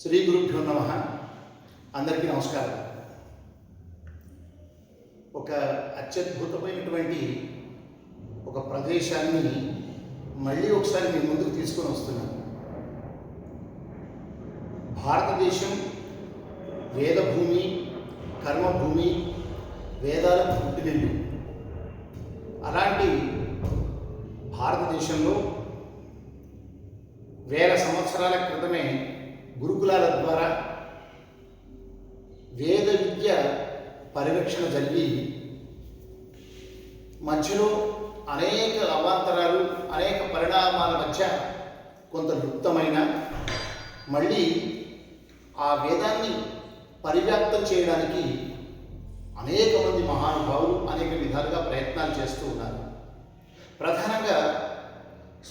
శ్రీ గురుభ్యో నమః. అందరికీ నమస్కారం. ఒక అత్యద్భుతమైనటువంటి ఒక ప్రదేశాన్ని మళ్ళీ ఒకసారి మీ ముందుకు తీసుకొని వస్తున్నాను. భారతదేశం వేదభూమి, కర్మభూమి, వేదాలకు పుట్టినిల్లు. అలాంటి భారతదేశంలో వేల సంవత్సరాల క్రితమే గురుకులాల ద్వారా వేద విద్య పరిరక్షణ జరిగి మధ్యలో అనేక అవాంతరాలు, అనేక పరిణామాల మధ్య కొంత లుప్తమైన మళ్ళీ ఆ వేదాన్ని పరివ్యాప్తం చేయడానికి అనేక మంది మహానుభావులు అనేక విధాలుగా ప్రయత్నాలు చేస్తూ ఉన్నారు. ప్రధానంగా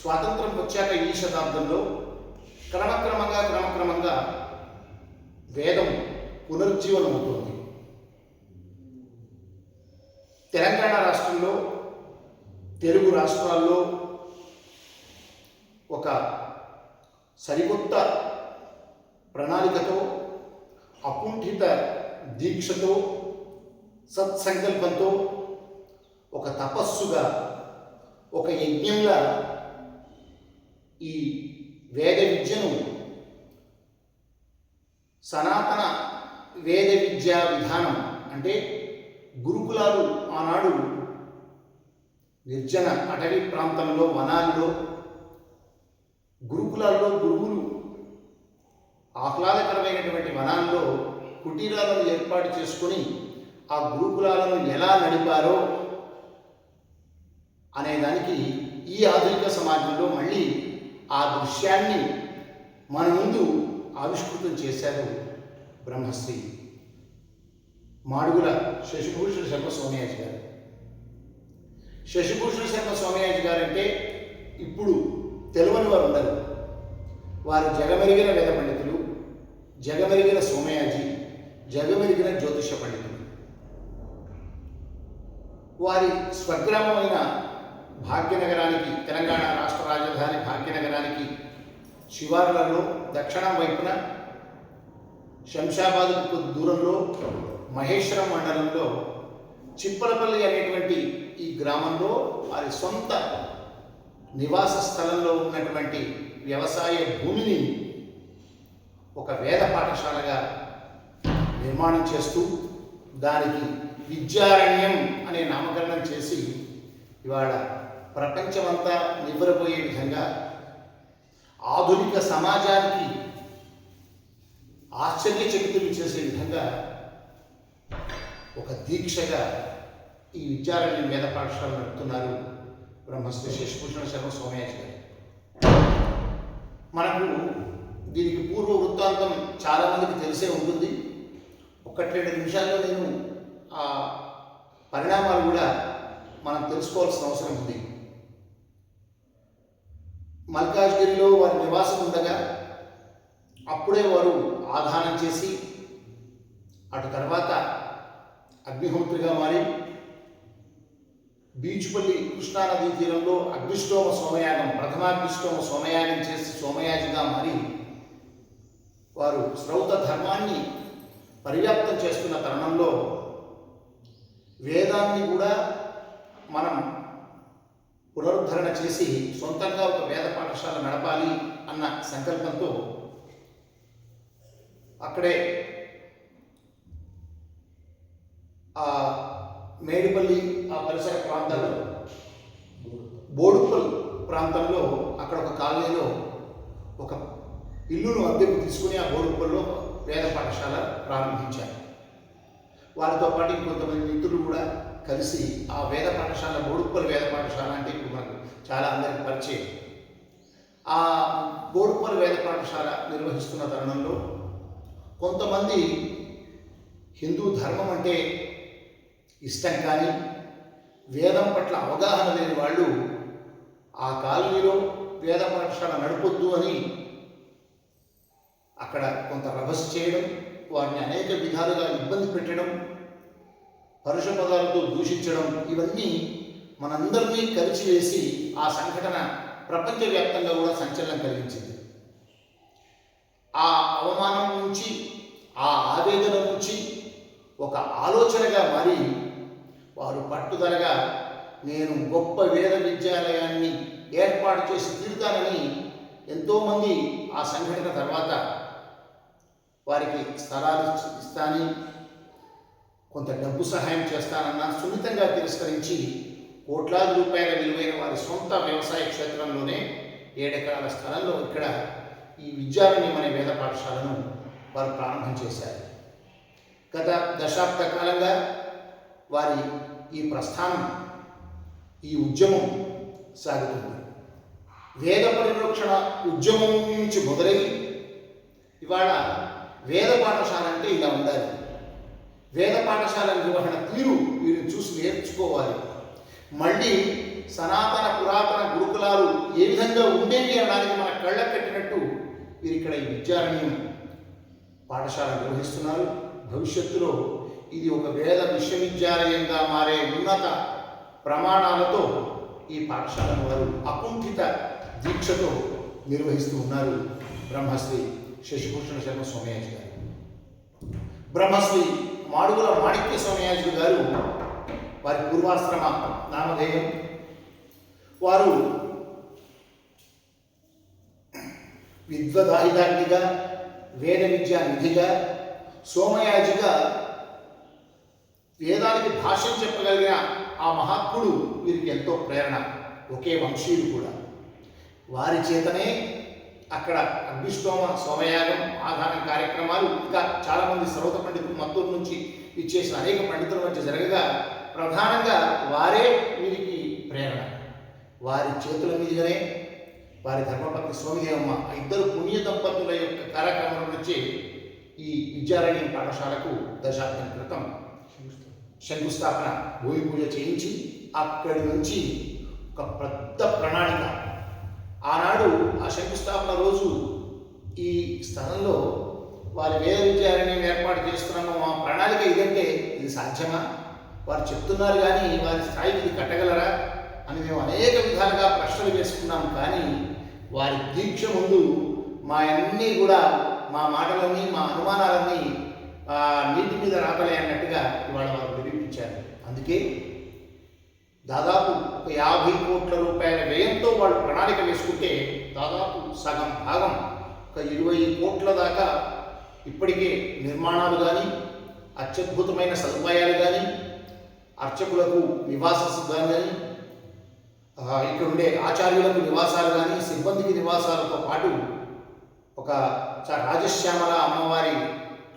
స్వాతంత్రం వచ్చాక ఈ శతాబ్దంలో క్రమక్రమంగా వేదం పునరుజ్జీవనం అవుతుంది. తెలంగాణ రాష్ట్రంలో, తెలుగు రాష్ట్రాల్లో ఒక సరికొత్త ప్రణాళికతో, అకుంఠిత దీక్షతో, సత్సంకల్పంతో, ఒక తపస్సుగా, ఒక యజ్ఞంగా ఈ వేద విద్యను, సనాతన వేద విద్యా విధానం అంటే గురుకులాలు ఆనాడు నిర్జన అటవీ ప్రాంతంలో, వనాల్లో, గురుకులాల్లో గురువులు ఆహ్లాదకరమైనటువంటి వనాల్లో కుటీరాలను ఏర్పాటు చేసుకొని ఆ గురుకులాలను ఎలా నడిపారో అనేదానికి ఈ ఆధునిక సమాజంలో మళ్ళీ ఆ దృశ్యాన్ని మన ముందు ఆవిష్కృతం చేశారు బ్రహ్మశ్రీ మాడుగుల శశిభూషణ శర్మ సోమయాజి గారు. శశిభూషణ శర్మ సోమయాజి గారు అంటే ఇప్పుడు తెలియని వారు ఉండరు. వారు జగమెరిగిన వేద పండితులు, జగమెరిగిన సోమయాజి, జగమెరిగిన జ్యోతిష పండితులు. వారి స్వగ్రామమైన భాగ్యనగరానికి, తెలంగాణ రాష్ట్ర రాజధాని భాగ్యనగరానికి శివార్లలో దక్షిణం వైపున శంషాబాద్కు కొద్ది దూరంలో మహేశ్వరం మండలంలో చిప్పలపల్లి అనేటువంటి ఈ గ్రామంలో వారి సొంత నివాస స్థలంలో ఉన్నటువంటి వ్యవసాయ భూమిని ఒక వేద పాఠశాలగా నిర్మాణం చేస్తూ దానికి విద్యారణ్యం అనే నామకరణం చేసి ఇవాళ ప్రపంచమంతా నివ్వరపోయే విధంగా, ఆధునిక సమాజానికి ఆశ్చర్యచకితులు చేసే విధంగా ఒక దీక్షగా ఈ విద్యారణ్యం వేద పాఠశాల నడుపుతున్నారు బ్రహ్మశ్రీ శశిభూషణ శర్మ సోమయాజి గారు. మనకు దీనికి పూర్వ వృత్తాంతం చాలామందికి తెలిసే ఉంటుంది. 1-2 నిమిషాల్లో నేను ఆ పరిణామాలు కూడా మనం తెలుసుకోవాల్సిన అవసరం ఉంది. మల్కాజ్గిరిలో వారి నివాసం ఉండగా అప్పుడే వారు ఆదానం చేసి అటు తర్వాత అగ్నిహోత్రిగా మారి బీచుపల్లి కృష్ణానదీ తీరంలో అగ్నిష్టోమ సోమయాగం, ప్రథమాగ్నిష్టోమ సోమయాగం చేసి సోమయాజిగా మారి వారు శ్రౌత ధర్మాన్ని పరివ్యాప్తం చేస్తున్న తరుణంలో వేదాన్ని కూడా మనం పునరుద్ధరణ చేసి సొంతంగా ఒక వేద పాఠశాల నడపాలి అన్న సంకల్పంతో అక్కడే ఆ మేడిపల్లి ఆ పరిసర ప్రాంతాల్లో, బోడుప్పల్ ప్రాంతంలో అక్కడ ఒక కాలనీలో ఒక ఇల్లును అద్దెకు తీసుకుని ఆ బోడుప్పల్లో వేద పాఠశాల ప్రారంభించారు. వారితో పాటు ఇంకొంతమంది మిత్రులు కూడా కలిసి ఆ వేద పాఠశాల, బోడుప్పల్ వేద పాఠశాల అంటే ఇప్పుడు మనకు చాలా అందరికి పరిచయం. ఆ బోడుప్పల్ వేద పాఠశాల నిర్వహిస్తున్న తరుణంలో కొంతమంది హిందూ ధర్మం అంటే ఇష్టం కానీ వేదం పట్ల అవగాహన లేని వాళ్ళు ఆ కాలనీలో వేద పాఠశాల నడపొద్దు అని అక్కడ కొంత రభస చేయడం, వారిని అనేక విధాలుగా ఇబ్బంది పెట్టడం, పరుష పదాలతో దూషించడం, ఇవన్నీ మనందరినీ కలిసివేసి ఆ సంఘటన ప్రపంచవ్యాప్తంగా కూడా సంచలనం కలిగించింది. ఆ అవమానం నుంచి, ఆ ఆవేదన నుంచి ఒక ఆలోచనగా మారి వారు పట్టుదలగా నేను గొప్ప వేద విద్యాలయాన్ని ఏర్పాటు చేసి తీరుతానని ఎంతోమంది ఆ సంఘటన తర్వాత వారికి స్థలాలు ఇస్తానని, కొంత డబ్బు సహాయం చేస్తానన్న సున్నితంగా తిరస్కరించి కోట్లాది రూపాయల విలువైన వారి సొంత వ్యవసాయ క్షేత్రంలోనే 7 ఎకరాల స్థలంలో ఇక్కడ ఈ విద్యారణ్యం అనే వేద పాఠశాలను వారు ప్రారంభం చేశారు. గత దశాబ్ద కాలంగా వారి ఈ ప్రస్థానం, ఈ ఉద్యమం సాగుతుంది. వేద పరిరక్షణ ఉద్యమం నుంచి మొదలై ఇవాళ వేద పాఠశాల అంటే ఇలా ఉండాలి, వేద పాఠశాల నిర్వహణ తీరు వీరిని చూసి నేర్చుకోవాలి, మళ్ళీ సనాతన పురాతన గురుకులాలు ఏ విధంగా ఉండేవి అనడానికి మన కళ్ళ కట్టినట్టు వీరు ఇక్కడ ఈ విద్యారణ్యం పాఠశాల నిర్వహిస్తున్నారు. భవిష్యత్తులో ఇది ఒక వేద విశ్వవిద్యాలయంగా మారే ఉన్నత ప్రమాణాలతో ఈ పాఠశాలను వారు అకుంఠిత దీక్షతో నిర్వహిస్తూ ఉన్నారు. బ్రహ్మశ్రీ శశిభూషణ శర్మ సోమయాజి గారు, బ్రహ్మశ్రీ మాడుగుల మాణిక్య సోమయాజి గారు వారి పూర్వాశ్రమ నామధేయం. వారు విద్వదాయిదాగ్నిగా, వేద విద్యా నిధిగా, సోమయాజిగా వేదానికి భాష్యం చెప్పగలిగిన ఆ మహాత్ముడు వీరికి ఎంతో ప్రేరణ. ఒకే వంశీయులు కూడా. వారి చేతనే అక్కడ అగ్నిష్టోమ, సోమయాగం, ఆధానం కార్యక్రమాలు, ఇంకా చాలామంది సర్వత పండితులు మత్తూరు నుంచి ఇచ్చేసిన అనేక పండితుల మధ్య జరగగా ప్రధానంగా వారే వీరికి ప్రేరణ. వారి చేతుల మీదుగానే వారి ధర్మపత్ని సోమిదేవమ్మ ఇద్దరు పుణ్య దంపతుల యొక్క కార్యక్రమం నుంచి ఈ విద్యారణ్యం పాఠశాలకు దశాబ్దం క్రితం శంకుస్థాపన, భూమి పూజ చేయించి అక్కడి నుంచి ఒక పెద్ద ప్రణాళిక, ఆనాడు ఆ శంకుస్థాపన రోజు ఈ స్థలంలో వారి వేద విద్యారణ్యం ఏర్పాటు చేస్తున్నాము, ఆ ప్రణాళిక ఇదంటే ఇది సాధ్యమా, వారు చెప్తున్నారు కానీ వారి స్థాయికి ఇది కట్టగలరా అని మేము అనేక విధాలుగా ప్రశ్నలు వేసుకున్నాం. కానీ వారి దీక్ష ముందు మా అన్నీ కూడా, మా మాటలన్నీ, మా అనుమానాలన్నీ నీటి మీద రాతలే అన్నట్టుగా ఇవాళ వారు నిరూపించారు. అందుకే దాదాపు ఒక 50 కోట్ల రూపాయల వ్యయంతో వాళ్ళు ప్రణాళిక వేసుకుంటే దాదాపు సగం భాగం, ఒక 20 కోట్ల దాకా ఇప్పటికే నిర్మాణాలు కానీ, అత్యద్భుతమైన సదుపాయాలు కానీ, అర్చకులకు నివాసాలు కానీ, ఇక్కడ ఉండే ఆచార్యులకు నివాసాలు కానీ, సిబ్బందికి నివాసాలతో పాటు ఒక రాజశ్యామల అమ్మవారి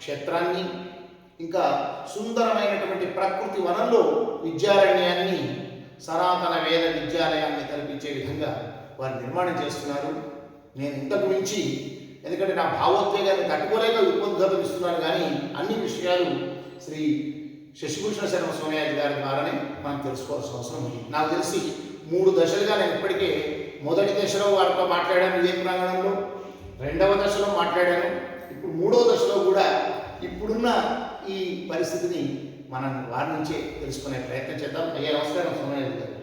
క్షేత్రాన్ని, ఇంకా సుందరమైనటువంటి ప్రకృతి వనంలో విద్యారణ్యాన్ని, సనాతన వేద విద్యాలయాన్ని కల్పించే విధంగా వారు నిర్మాణం చేస్తున్నారు. నేను ఇంతకు మించి, ఎందుకంటే నా భావోద్వేగాన్ని తట్టుకోలేక ఉపోద్ఘాతం ఇస్తున్నాను, కానీ అన్ని విషయాలు శ్రీ శశిభూషణ శర్మ సోమయాజి గారి ద్వారానే మనం తెలుసుకోవాల్సిన అవసరం ఉంది. నాకు తెలిసి 3 దశలుగా నేను ఇప్పటికే మొదటి దశలో వారితో మాట్లాడాను ఇదే ప్రాంగణంలో, 2వ దశలో మాట్లాడాను, ఇప్పుడు 3వ దశలో కూడా ఇప్పుడున్న ఈ పరిస్థితిని మనం వారి నుంచే తెలుసుకునే ప్రయత్నం చేద్దాం. అయ్యా నమస్కారం సోమయాజి గారు.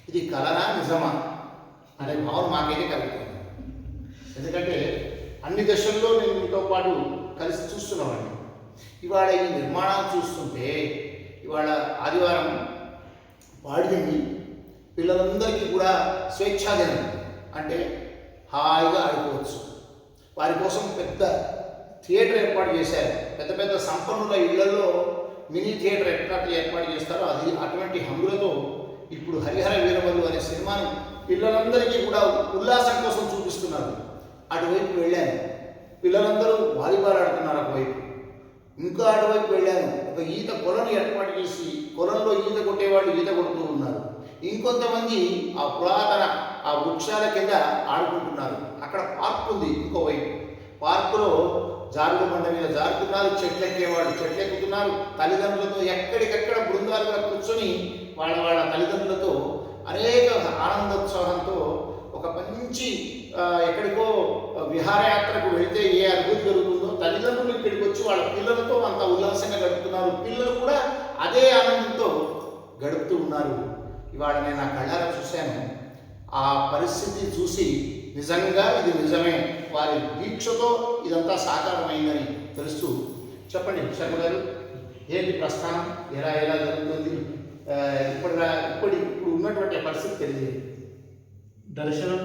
ఇది కలనా నిజమా అనే భావన మాకైతే కలుగుతుంది. ఎందుకంటే అన్ని దశల్లో నేను మీతో పాటు కలిసి చూస్తున్నామండి. ఇవాళ ఈ నిర్మాణాలు చూస్తుంటే ఇవాళ ఆదివారం పాడింది, పిల్లలందరికీ కూడా స్వేచ్ఛాదినం, అంటే హాయిగా ఆడుకోవచ్చు. వారి కోసం పెద్ద థియేటర్ ఏర్పాటు చేశారు. పెద్ద పెద్ద సంపన్నుల ఇళ్లలో మినీ థియేటర్ ఎట్లా ఏర్పాటు చేస్తారో అది అటువంటి హంగులతో ఇప్పుడు హరిహర వీరవల్లు అనే సినిమాను పిల్లలందరికీ కూడా ఉల్లాసం కోసం చూపిస్తున్నారు. అటువైపు వెళ్ళాను, పిల్లలందరూ వాలీబాల్ ఆడుతున్నారు ఒకవైపు. ఇంకా అటువైపు వెళ్ళాను, ఒక ఈత కొలను ఏర్పాటు చేసి కొలంలో ఈత కొట్టేవాళ్ళు ఈత కొడుతూ ఉన్నారు. ఇంకొంతమంది ఆ పురాతన ఆ వృక్షాల కింద ఆడుకుంటున్నారు. అక్కడ పార్క్ ఉంది ఇంకోవైపు, పార్కులో జారుడు బండ మీద జారుతున్నారు, చెట్లు ఎక్కేవాళ్ళు చెట్లు ఎక్కుతున్నారు. తల్లిదండ్రులతో ఎక్కడికెక్కడ బృందాలుగా కూర్చొని వాళ్ళ తల్లిదండ్రులతో అనేక ఆనందోత్సాహంతో ఒక మంచి ఎక్కడికో విహారయాత్రకు వెళితే ఏ అనుభూతి జరుగుతుందో తల్లిదండ్రులు ఇక్కడికి వచ్చి వాళ్ళ పిల్లలతో అంత ఉల్లాసంగా గడుపుతున్నారు. పిల్లలు కూడా అదే ఆనందంతో గడుపుతూ ఉన్నారు. ఇవాళ నేను ఆ కళ్ళారా చూశాను. ఆ పరిస్థితి చూసి నిజంగా ఇది నిజమే వారి దీక్షతో ఇదంతా సాకారమైందని తెలుస్తూ చెప్పండి శర్మ గారు, ఏంటి ప్రస్థానం, ఎలా ఎలా జరుగుతుంది, ఇప్పుడు ఉన్నటువంటి పరిస్థితి తెలియదు. దర్శనం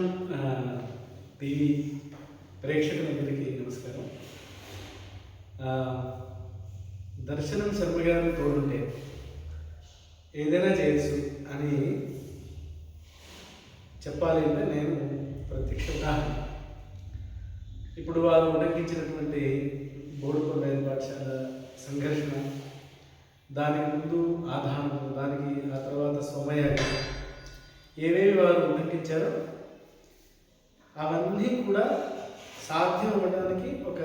టీవీ ప్రేక్షకులందరికీ నమస్కారం. దర్శనం శర్మ గారు తోడుంటే ఏదైనా చేయొచ్చు అని చెప్పాలి అంటే నేను ప్రత్యక్ష ఉదాహరణ. ఇప్పుడు వారు ఉల్లంఘించినటువంటి బోడుపల్లి పాఠశాల సంఘర్షణ, దానికి ముందు ఆధారం, దానికి ఆ తర్వాత సోమయ్య ఏవేవి వారు ఉల్లంఘించారో అవన్నీ కూడా సాధ్యం అవ్వడానికి ఒక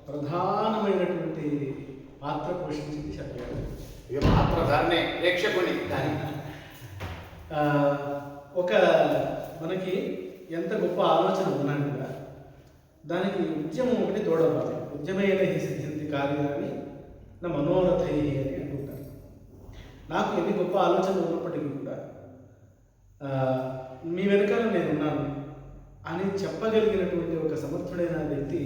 ప్రధానమైనటువంటి పాత్ర పోషించింది చెప్పగలరు. ఇక పాత్రధారనే ప్రేక్షకుని దాని ఒక మనకి ఎంత గొప్ప ఆలోచన ఉన్నా కూడా దానికి ఉద్యమం ఒకటి తోడవాలి. ఉద్యమైన ఈ సిద్ధింది కార్యాన్ని నా మనోరథై అని అంటుంటారు. నాకు ఎన్ని గొప్ప ఆలోచనలు ఉన్నప్పటికీ కూడా మీ వెనకాల నేనున్నాను అని చెప్పగలిగినటువంటి ఒక సమర్థుడైన వ్యక్తి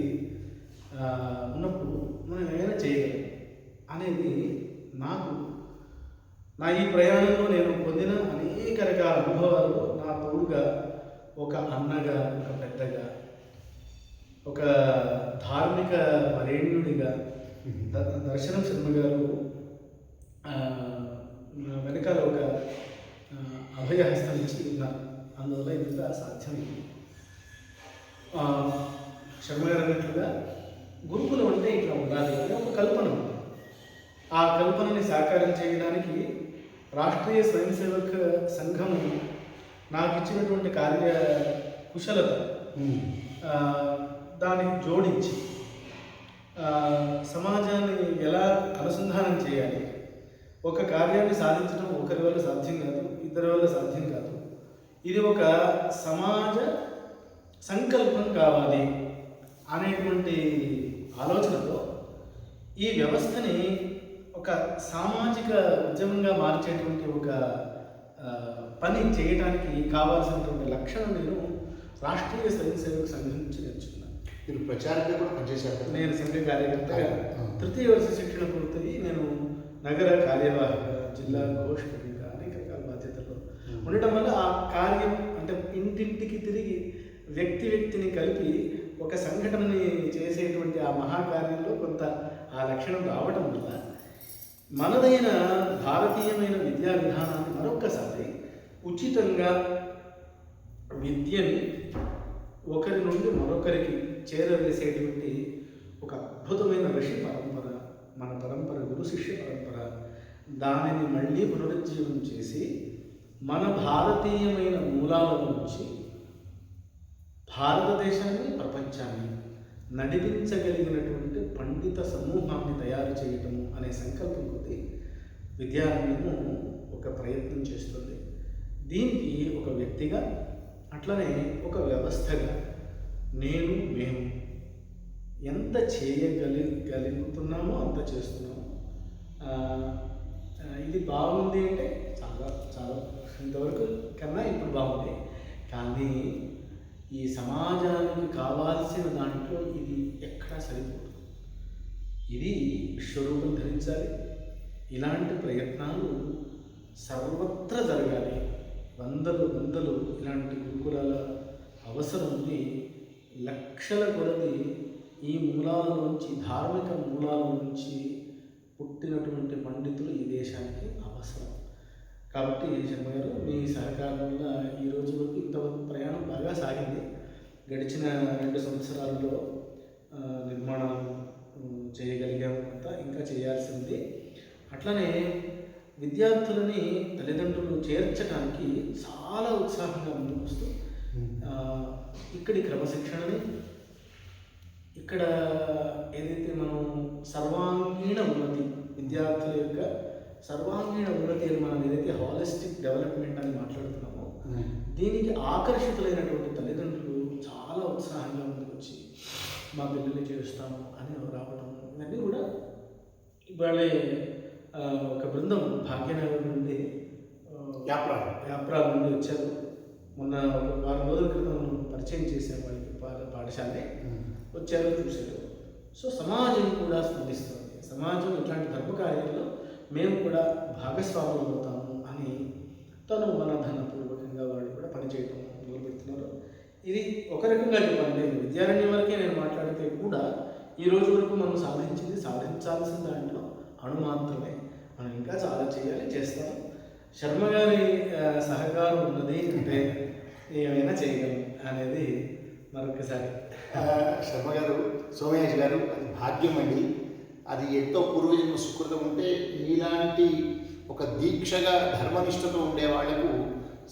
ఉన్నప్పుడు మనం ఏమైనా చేయగలం అనేది నాకు నా ఈ ప్రయాణంలో నేను పొందిన అనేక రకాల అనుభవాలు నా తోడుగా ఒక అన్నగా, ఒక పెద్దగా, ఒక ధార్మిక వరేణ్యుడిగా దర్శనం శర్మ గారు వెనకాల ఒక అభయహస్తం ఇచ్చి ఉన్నారు. అందువల్ల ఇదంతా సాధ్యమైంది. శర్మ గారు అన్నట్లుగా గురుకులం అంటే ఇట్లా ఉండాలి అనే ఒక కల్పన ఉంది. ఆ కల్పనని సాకారం చేయడానికి రాష్ట్రీయ స్వయం సేవక సంఘం నాకు ఇచ్చినటువంటి కార్య కుశలత దానికి జోడించి సమాజాన్ని ఎలా అనుసంధానం చేయాలి, ఒక కార్యాన్ని సాధించడం ఒకరి వల్ల సాధ్యం కాదు, ఇద్దరి వల్ల సాధ్యం కాదు. ఇది ఒక సమాజ సంకల్పం కావాలి అనేటువంటి ఆలోచనతో ఈ వ్యవస్థని ఒక సామాజిక ఉద్యమంగా మార్చేటువంటి ఒక పని చేయడానికి కావాల్సినటువంటి లక్షణం నేను రాష్ట్రీయ స్వయం సేవక సంఘం నుంచి నేర్చుకున్నాను. మీరు ప్రచారంగా కూడా పనిచేశారు. నేను సంఘ కార్యకర్తగా తృతీయ వర్ష శిక్షణ పూర్తయి నేను నగర కార్యవాహక, జిల్లా ఘోషకుడిగా అనేక రకాల బాధ్యతలు ఉండటం వల్ల ఆ కార్యం అంటే ఇంటింటికి తిరిగి వ్యక్తిని కలిపి ఒక సంఘటనని చేసేటువంటి ఆ మహాకార్యంలో కొంత ఆ లక్షణం రావడం వల్ల మనదైన భారతీయమైన విద్యా విధానాన్ని మరొక్కసారి ఉచితంగా విద్యని ఒకరి నుండి మరొకరికి చేరవేసేటువంటి ఒక అద్భుతమైన ఋషి పరంపర, మన పరంపర గురు శిష్య పరంపర, దానిని మళ్ళీ పునరుజ్జీవం చేసి మన భారతీయమైన మూలాల నుంచి భారతదేశాన్ని, ప్రపంచాన్ని నడిపించగలిగినటువంటి పండిత సమూహాన్ని తయారు చేయటము అనే సంకల్పం కొద్దీ విద్యారంగము ఒక ప్రయత్నం చేస్తుంది. దీనికి ఒక వ్యక్తిగా, అట్లనే ఒక వ్యవస్థగా మేము ఎంత చేయగలుగుతున్నామో అంత చేస్తున్నాము. ఇది బాగుంది అంటే చాలా ఇంతవరకు కన్నా ఇప్పుడు బాగుంది. కానీ ఈ సమాజానికి కావాల్సిన దాంట్లో ఇది ఎక్కడా సరిపోదు. ఇది విశ్వరూపం ధరించాలి. ఇలాంటి ప్రయత్నాలు సర్వత్రా జరగాలి. వందలు ఇలాంటి గురుకులాల అవసరం ఉంది. లక్షల కొలది ఈ మూలాల నుంచి, ధార్మిక మూలాల నుంచి పుట్టినటువంటి పండితులు ఈ దేశానికి అవసరం. కాబట్టి శర్మ గారు, మీ సహకారం వల్ల ఈ రోజు వరకు ఇంతవరకు ప్రయాణం బాగా సాగింది. గడిచిన 2 సంవత్సరాల్లో నిర్మాణం చేయగలిగాము, అంతా ఇంకా చేయాల్సింది. అట్లనే విద్యార్థులని తల్లిదండ్రులు చేర్చడానికి చాలా ఉత్సాహంగా ముందుకు వస్తూ ఇక్కడి క్రమశిక్షణని, ఇక్కడ ఏదైతే మనం సర్వాంగీణ ఉన్నతి, విద్యార్థుల యొక్క సర్వాంగీణ ఉన్నతి అని మనం ఏదైతే హాలిస్టిక్ డెవలప్మెంట్ అని మాట్లాడుతున్నామో, దీనికి ఆకర్షితులైనటువంటి తల్లిదండ్రులు చాలా ఉత్సాహంగా ముందుకు వచ్చి మా పిల్లల్ని చేరుస్తాము అని రావడం, ఇవన్నీ కూడా ఇవాళే ఒక బృందం భాగ్యనగర్ నుండి, యాప్రా నుండి వచ్చారు. మొన్న ఒక 6 రోజుల క్రితం పరిచయం చేశాం వాళ్ళకి. పాఠశాలే. వచ్చారు, చూశారు. సో సమాజం కూడా స్పందిస్తుంది. సమాజం ఇట్లాంటి ధర్మ కార్యాల్లో మేము కూడా భాగస్వాములు అవుతాము అని తను మనధనపూర్వకంగా వాళ్ళు కూడా పనిచేయటం మొదలుపెడుతున్నారు. ఇది ఒక రకంగా చెప్పండి, విద్యారణ్యం వరకే నేను మాట్లాడితే కూడా ఈ రోజు వరకు మనం సాధించాల్సిన దాంట్లో అణు మాత్రమే. మనం ఇంకా చాలా చేయాలి, చేస్తాం. శర్మ గారి సహకారం ఉన్నది అంటే ఏమైనా చేయగలం అనేది మరొకసారి. శర్మ గారు, సోమయాజి గారు, అది భాగ్యం అండి. అది ఎంతో పూర్వజన్మ సుకృతం ఉంటే మీలాంటి ఒక దీక్షగా ధర్మనిష్టతో ఉండే వాళ్లకు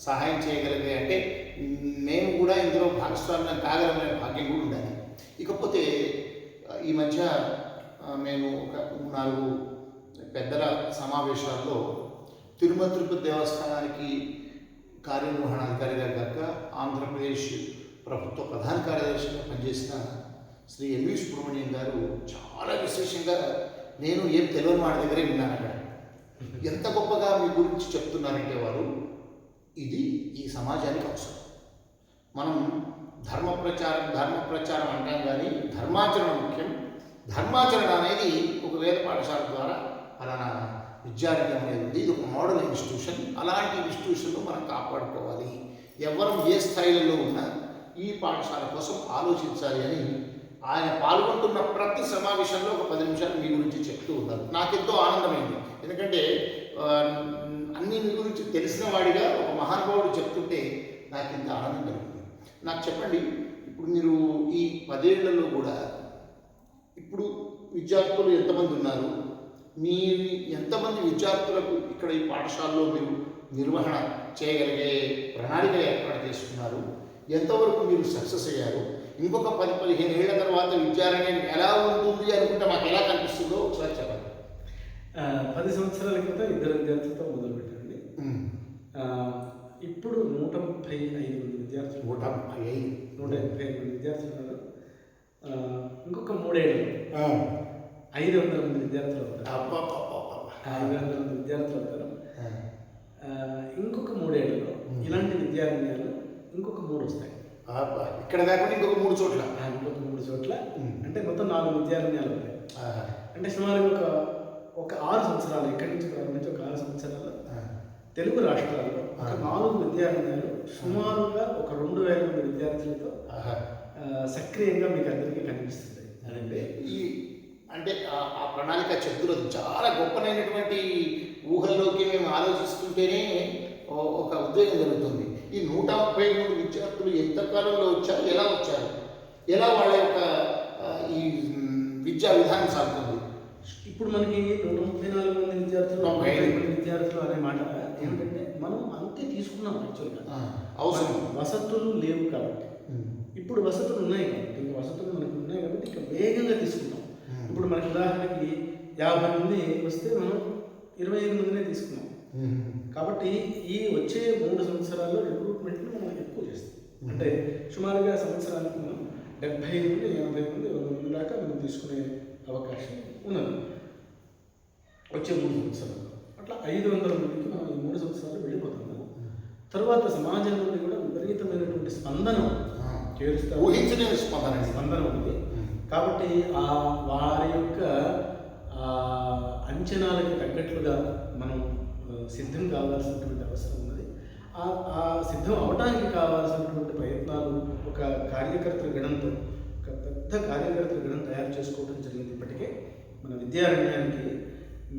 సహాయం చేయగలిగే అంటే మేము కూడా ఇందులో భాగస్వామ్యం కాగలమనే భాగ్యం కూడా ఉండాలి. ఇకపోతే ఈ మధ్య మేము ఒక 4 పెద్దల సమావేశాల్లో తిరుపతి దేవస్థానానికి కార్యనిర్వహణాధికారిగా కాక ఆంధ్రప్రదేశ్ ప్రభుత్వ ప్రధాన కార్యదర్శిగా పనిచేసిన శ్రీ ఎల్వి సుబ్రహ్మణ్యం గారు చాలా విశేషంగా, నేను ఏం తెలియని వాడి దగ్గరే విన్నాను అక్కడ, ఎంత గొప్పగా మీ గురించి చెప్తున్నారంటే వారు, ఇది ఈ సమాజానికి అవసరం. మనం ధర్మ ప్రచారం అంటాం కానీ ధర్మాచరణ ముఖ్యం. ధర్మాచరణ అనేది ఒక వేద పాఠశాల ద్వారా అలానా విద్యార్థి అనేది ఉంది. ఇది ఒక మోడల్ ఇన్స్టిట్యూషన్. అలాంటి ఇన్స్టిట్యూషన్ను మనం కాపాడుకోవాలి. ఎవరు ఏ స్థాయిలలో ఉన్నా ఈ పాఠశాల కోసం ఆలోచించాలి అని ఆయన పాల్గొంటున్న ప్రతి సమావేశంలో ఒక 10 నిమిషాలు మీ గురించి చెప్తూ ఉన్నారు. నాకెంతో ఆనందమైంది. ఎందుకంటే అన్ని మీ గురించి తెలిసిన వాడిగా ఒక మహానుభావుడు చెప్తుంటే నాకు ఇంత ఆనందం కలిగింది. నాకు చెప్పండి, ఇప్పుడు మీరు ఈ 10 ఏళ్లలో కూడా ఇప్పుడు విద్యార్థులు ఎంతమంది ఉన్నారు? మీ ఎంతమంది విద్యార్థులకు ఇక్కడ ఈ పాఠశాలలో మీరు నిర్వహణ చేయగలిగే ప్రణాళిక ఏర్పాటు చేసుకున్నారు? ఎంతవరకు మీరు సక్సెస్ అయ్యారు? ఇంకొక 10-15 ఏళ్ల తర్వాత విద్యారణ్యం ఎలా ఉంటుంది అనుకుంటే మాకు ఎలా కనిపిస్తుందో ఒకసారి చెప్పండి. 10 సంవత్సరాల క్రితం 2 విద్యార్థులతో మొదలుపెట్టండి. ఇప్పుడు 135 మంది విద్యార్థులు. 135 మంది విద్యార్థులు ఉన్నారు. ఇంకొక 3 ఏళ్ళు 500 మంది విద్యార్థులు అవుతారు. 500 మంది విద్యార్థులు అవుతారు. ఇంకొక 3 ఏళ్ళలో ఇలాంటి విద్యారణ్యాలు ఇంకొక 3 వస్తాయి. ఇక్కడ కాకుండా ఇంకొక 3 చోట్ల, ఇంకొక 3 చోట్ల అంటే మొత్తం 4 విద్యారణ్యాలు ఉంటాయి. అంటే సుమారుగా ఒక 6 సంవత్సరాలు, ఇక్కడి నుంచి ప్రారంభించి ఒక 6 సంవత్సరాలు తెలుగు రాష్ట్రాల్లో ఒక 4 విద్యారణ్యాలు సుమారుగా ఒక 2000 మంది విద్యార్థులతో సక్రియంగా మీకు అందరికీ కనిపిస్తుంది. అదంటే అంటే ఆ ప్రణాళిక చెప్తున్నది చాలా గొప్పనైనటువంటి ఊహల్లోకి మేము ఆలోచిస్తుంటేనే ఒక ఉద్వేగం జరుగుతుంది. ఈ 133 విద్యార్థులు ఎంత కాలంలో వచ్చారు, ఎలా వచ్చారు, ఎలా వాళ్ళ యొక్క ఈ విద్యా విధానం సాగుతుంది? ఇప్పుడు మనకి 134 మంది విద్యార్థులు, 35 మంది విద్యార్థులు అనే మాట ఏమిటంటే మనం అంతే తీసుకున్నాం. యాక్చువల్గా అవసరం వసతులు లేవు కాబట్టి, ఇప్పుడు వసతులు ఉన్నాయి కాబట్టి, ఇంకా వసతులు మనకు ఉన్నాయి కాబట్టి ఇంకా వేగంగా తీసుకున్నాం. ఇప్పుడు మనకి ఉదాహరణకి 50 మంది వస్తే మనం 25 మందినే తీసుకున్నాం. కాబట్టి ఈ వచ్చే 3 సంవత్సరాల్లో రిక్రూట్మెంట్ని మనం ఎక్కువ చేస్తాం. అంటే సుమారుగా సంవత్సరానికి మనం 75 నుండి 80 మంది 100 మంది దాకా మనం తీసుకునే అవకాశం ఉన్నది వచ్చే 3 సంవత్సరాలు. అట్లా 500 మందికి మనం ఈ 3 సంవత్సరాలు వెళ్ళిపోతాము. తర్వాత సమాజం నుండి కూడా విపరీతమైనటువంటి స్పందన స్పందన ఉంది. కాబట్టి వారి యొక్క అంచనాలకి తగ్గట్లుగా మనం సిద్ధం కావాల్సినటువంటి అవసరం ఉన్నది. ఆ సిద్ధం అవడానికి కావాల్సినటువంటి ప్రయత్నాలు ఒక కార్యకర్తల గణంతో, ఒక పెద్ద కార్యకర్తల గణం తయారు చేసుకోవడం జరిగింది. ఇప్పటికే మన విద్యారణ్యానికి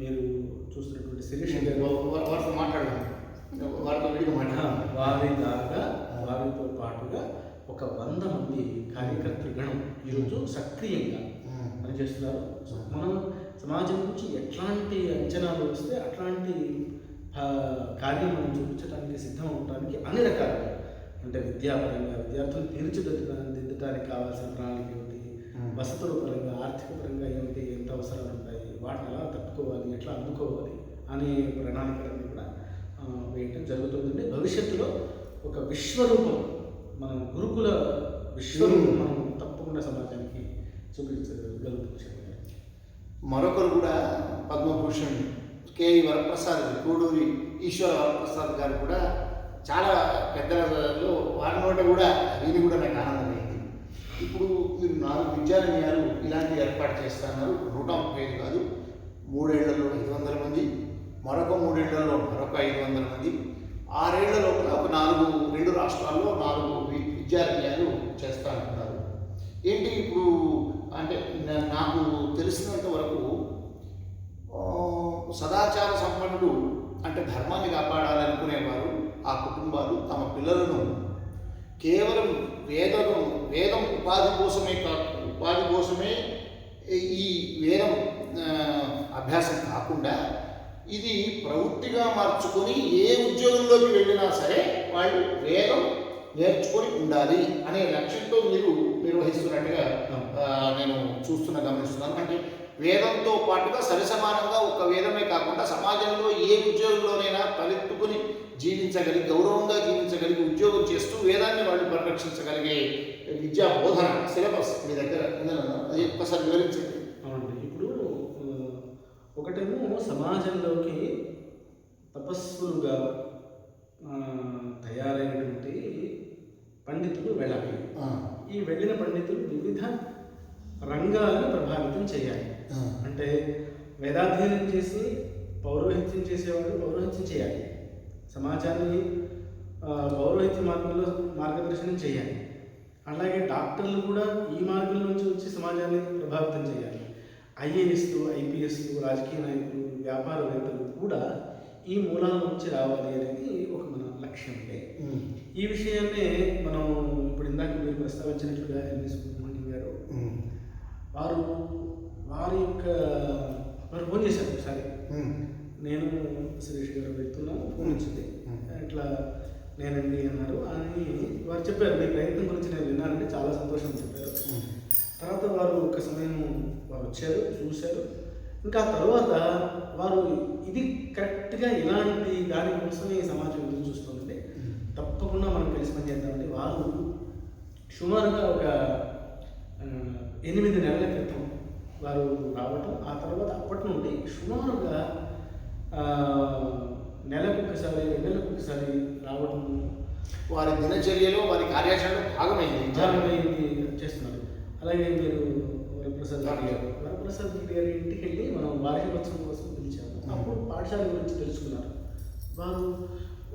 మీరు చూస్తున్నటువంటి శిరీష్ గారు వారితో మాట్లాడారు. వారి దాకా వారితో పాటుగా ఒక 100 మంది కార్యకర్తల గణం ఈరోజు సక్రియంగా పనిచేస్తున్నారు. మనం సమాజం నుంచి ఎట్లాంటి అంచనాలు వస్తే అట్లాంటి కార్యం మనం చూపించడానికి సిద్ధం అవడానికి అన్ని రకాలుగా, అంటే విద్యాపరంగా విద్యార్థులు తీర్చిదిద్దడానికి కావాల్సిన ప్రణాళిక ఏమిటి, వసతుల పరంగా ఆర్థిక పరంగా ఏమిటి, ఎంత అవసరాలు ఉంటాయి, వాటిని ఎలా తట్టుకోవాలి, ఎట్లా అందుకోవాలి అనే ప్రణాళికలన్నీ కూడా వేయటం జరుగుతుందండి. భవిష్యత్తులో ఒక విశ్వరూపం, మన గురుకుల విశ్వరూపం మనం తప్పకుండా సమాజానికి చూపించగలుగుతాం. మరొకరు కూడా పద్మభూషణ్ కె.వి. వరప్రసాద్, కోడూరి ఈశ్వర వరప్రసాద్ గారు కూడా చాలా పెద్దలలో వారి నోట కూడా విని కూడా నాకు ఆనందమైంది. ఇప్పుడు మీరు 4 విద్యాలయాలు ఇలాంటి ఏర్పాటు చేస్తున్నారు. 135 కాదు, 3 ఏళ్లలో 500 మంది, మరొక 3 ఏళ్లలో మరొక 500 మంది, 6 ఏళ్ల లోపల ఒక 2 రాష్ట్రాల్లో 4 విద్యాలయాలు చేస్తా అంటున్నారు. ఏంటి ఇప్పుడు అంటే నాకు తెలిసినంత వరకు సదాచార సంపన్నుడు అంటే ధర్మాన్ని కాపాడాలనుకునేవారు ఆ కుటుంబాలు తమ పిల్లలను కేవలం వేదం ఉపాధి కోసమే ఈ వేదం అభ్యాసం కాకుండా ఇది ప్రవృత్తిగా మార్చుకొని ఏ ఉద్యోగంలోకి వెళ్ళినా సరే వాళ్ళు వేదం నేర్చుకొని ఉండాలి అనే లక్ష్యంతో మీరు నిర్వహిస్తున్నట్టుగా నేను గమనిస్తున్నాను. అంటే వేదంతో పాటుగా సరిసమానంగా ఒక వేదమే కాకుండా సమాజంలో ఏ ఉద్యోగంలోనైనా తలెత్తుకుని జీవించగలిగి గౌరవంగా జీవించగలిగి ఉద్యోగం చేస్తూ వేదాన్ని వాళ్ళు పరిరక్షించగలిగే విద్యా బోధన సిలబస్ మీ దగ్గర ఉందన్న అది ఒక్కసారి వివరించండి. అవునండి. ఇప్పుడు ఒకటేమో సమాజంలోకి తపస్సులుగా తయారైనటువంటి పండితులు వెళ్ళాలి. ఈ వెళ్ళిన పండితులు వివిధ రంగాలను ప్రభావితం చేయాలి. అంటే వేదాధ్యయనం చేసి పౌరోహిత్యం చేసేవాడు పౌరోహిత్యం చేయాలి, సమాజాన్ని పౌరోహిత్య మార్గంలో మార్గదర్శనం చేయాలి. అలాగే డాక్టర్లు కూడా ఈ మార్గం నుంచి వచ్చి సమాజాన్ని ప్రభావితం చేయాలి. ఐఏఎస్లు, ఐపీఎస్లు, రాజకీయ నాయకులు, వ్యాపారవేత్తలు కూడా ఈ మూలాల నుంచి రావాలి అనేది ఒక మన లక్ష్యం. అంటే ఈ విషయాన్నే మనం ఇప్పుడు ఇందాక మీరు ప్రస్తావించినట్లుగా ఎన్వి సుబ్రహ్మణ్యం గారు వారు ఫోన్ చేశారు ఒకసారి. నేను సురేష్ గారు వెళ్తున్నాను, ఫోన్ వచ్చింది, ఇట్లా నేనండి అన్నారు అని వారు చెప్పారు. మీ ప్రయత్నం గురించి నేను విన్నానంటే చాలా సంతోషం చెప్పారు. తర్వాత వారు ఒక సమయం వారు వచ్చారు, చూశారు. ఇంకా తర్వాత వారు ఇది కరెక్ట్గా ఇలాంటి దానికోసమే సమాజం ఎదురు చూస్తుందంటే తప్పకుండా మనం కలిసి పని చేద్దామంటే వారు సుమారుగా ఒక 8 నెలల క్రితం వారు రావటం, ఆ తర్వాత అప్పటి నుండి సుమారుగా నెలకొకసారి 2 నెలలకు ఒకసారి రావడం వారి దినచర్యలో వారి కార్యాచరణలో భాగమైంది చేస్తున్నారు. అలాగే మీరు వరప్రసాద్ రెడ్డి గారి ఇంటికి వెళ్ళి మనం వార్షికోత్సవం కోసం పిలిచాము. అప్పుడు పాఠశాల గురించి తెలుసుకున్నారు. వారు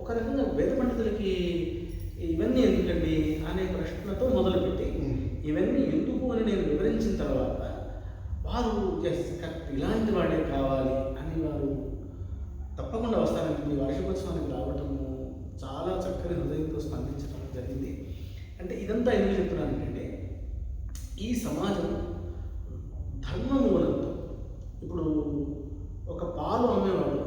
ఒక రకంగా వేద పండితులకి ఇవన్నీ ఎందుకండి అనే ప్రశ్నతో మొదలుపెట్టి ఇవన్నీ ఎందుకు అని నేను వివరించిన తర్వాత వారు ఇలాంటి వాడే కావాలి అని వారు తప్పకుండా వస్తారని మీ వార్షికోత్సవానికి రావటము చాలా చక్కని హృదయంతో స్పందించడం జరిగింది. అంటే ఇదంతా ఎందుకు చెప్తున్నానంటే ఈ సమాజం ధర్మ మూలంతో ఇప్పుడు ఒక పాలు అమ్మేవాడు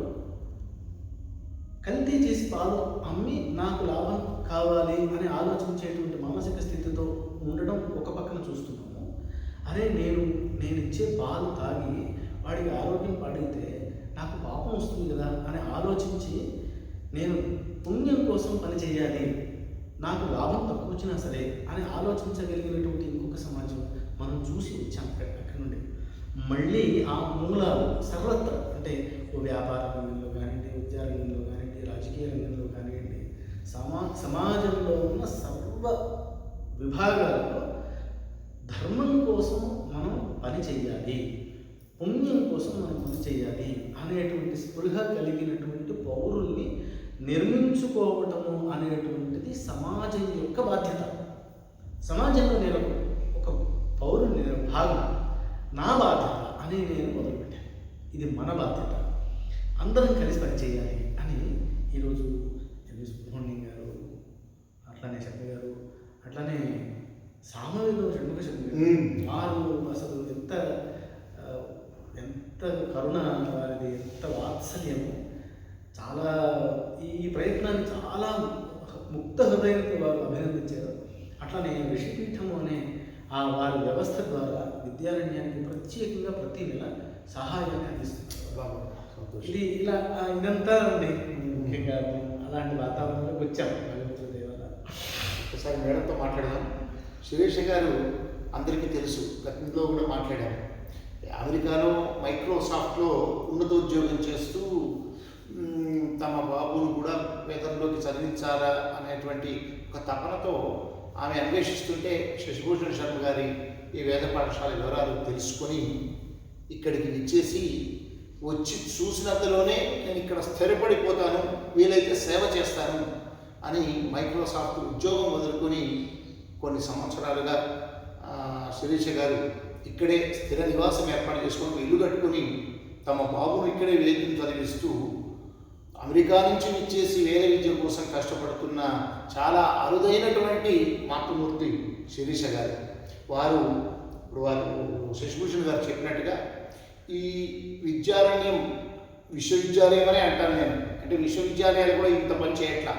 కల్తీ చేసి పాలు అమ్మి నాకు లాభం కావాలి అని ఆలోచించేటువంటి మానసిక స్థితితో ఉండడం ఒక పక్కన చూస్తున్నాము. అరే నేను ఇచ్చే పాలు తాగి వాడికి ఆరోగ్యం పాడైతే నాకు పాపం వస్తుంది కదా అని ఆలోచించి నేను పుణ్యం కోసం పని చేయాలి, నాకు లాభం తక్కువ వచ్చినా సరే అని ఆలోచించగలిగినటువంటి ఇంకొక సమాజం మనం చూసి వచ్చాం. అక్కడి నుండి మళ్ళీ ఆ మూలాలు సర్వత్ర అంటే ఓ వ్యాపార రంగంలో కానివ్వండి, విద్యా రంగంలో కానివ్వండి, రాజకీయ రంగంలో కానివ్వండి, సమాజంలో ఉన్న సర్వ విభాగాల్లో ధర్మం కోసం మనం పని చేయాలి, పుణ్యం కోసం మనం పని చేయాలి అనేటువంటి స్పృహ కలిగినటువంటి పౌరుల్ని నిర్మించుకోవటము అనేటువంటిది సమాజం యొక్క బాధ్యత. సమాజంలో నేను ఒక పౌరుని భాగం, నా బాధ్యత అని నేను మొదలుపెట్టాను. ఇది మన బాధ్యత, అందరం కలిసి పనిచేయాలి అని ఈరోజు ఎన్వి సుబ్రహ్మణ్యం గారు, అట్లానే శక్తి గారు, అట్లానే సామవేదం షణ్ముఖ శక్తి వారు అసలు ఎంత కరుణ వారిది, ఎంత వాత్సల్యము, చాలా ఈ ప్రయత్నాన్ని చాలా ముక్త హృదయంతో వారు అభినందించారు. అట్లానే ఋషిపీఠము అనే ఆ వారి వ్యవస్థ ద్వారా విద్యారణ్యానికి ప్రత్యేకంగా ప్రతి నెల సహాయాన్ని అందిస్తున్నారు. ఇది ఇదంతా ముఖ్యంగా అలాంటి వాతావరణంలోకి వచ్చాము. భగవంతుడి దయ వల్ల. ఒకసారి మేడంతో మాట్లాడదాం. సురేష్ గారు అందరికీ తెలుసు, గతంలో కూడా మాట్లాడారు. అమెరికాలో మైక్రోసాఫ్ట్లో ఉన్నతోద్యోగం చేస్తూ తమ బాబును కూడా వేదంలోకి చదివించాలా అనేటువంటి ఒక తపనతో ఆమె అన్వేషిస్తుంటే శశిభూషణ్ శర్మ గారి ఈ వేద పాఠశాల వివరాలు తెలుసుకొని ఇక్కడికి విచ్చేసి వచ్చి చూసినంతలోనే నేను ఇక్కడ స్థిరపడిపోతాను, వీలైతే సేవ చేస్తాను అని మైక్రోసాఫ్ట్ ఉద్యోగం వదులుకొని కొన్ని సంవత్సరాలుగా శిరీష గారు ఇక్కడే స్థిర నివాసం ఏర్పాటు చేసుకొని ఇల్లు కట్టుకొని తమ బాబును ఇక్కడే వేదికను చదివిస్తూ అమెరికా నుంచి విచ్చేసి వేద విద్య కోసం కష్టపడుతున్న చాలా అరుదైనటువంటి మాతృమూర్తి శిరీష గారు. వారు శశిభూషణ్ గారు చెప్పినట్టుగా ఈ విద్యారణ్యం విశ్వవిద్యాలయం అనే అంటాను నేను. అంటే విశ్వవిద్యాలయాలు కూడా ఇంత పని చేయట్లా.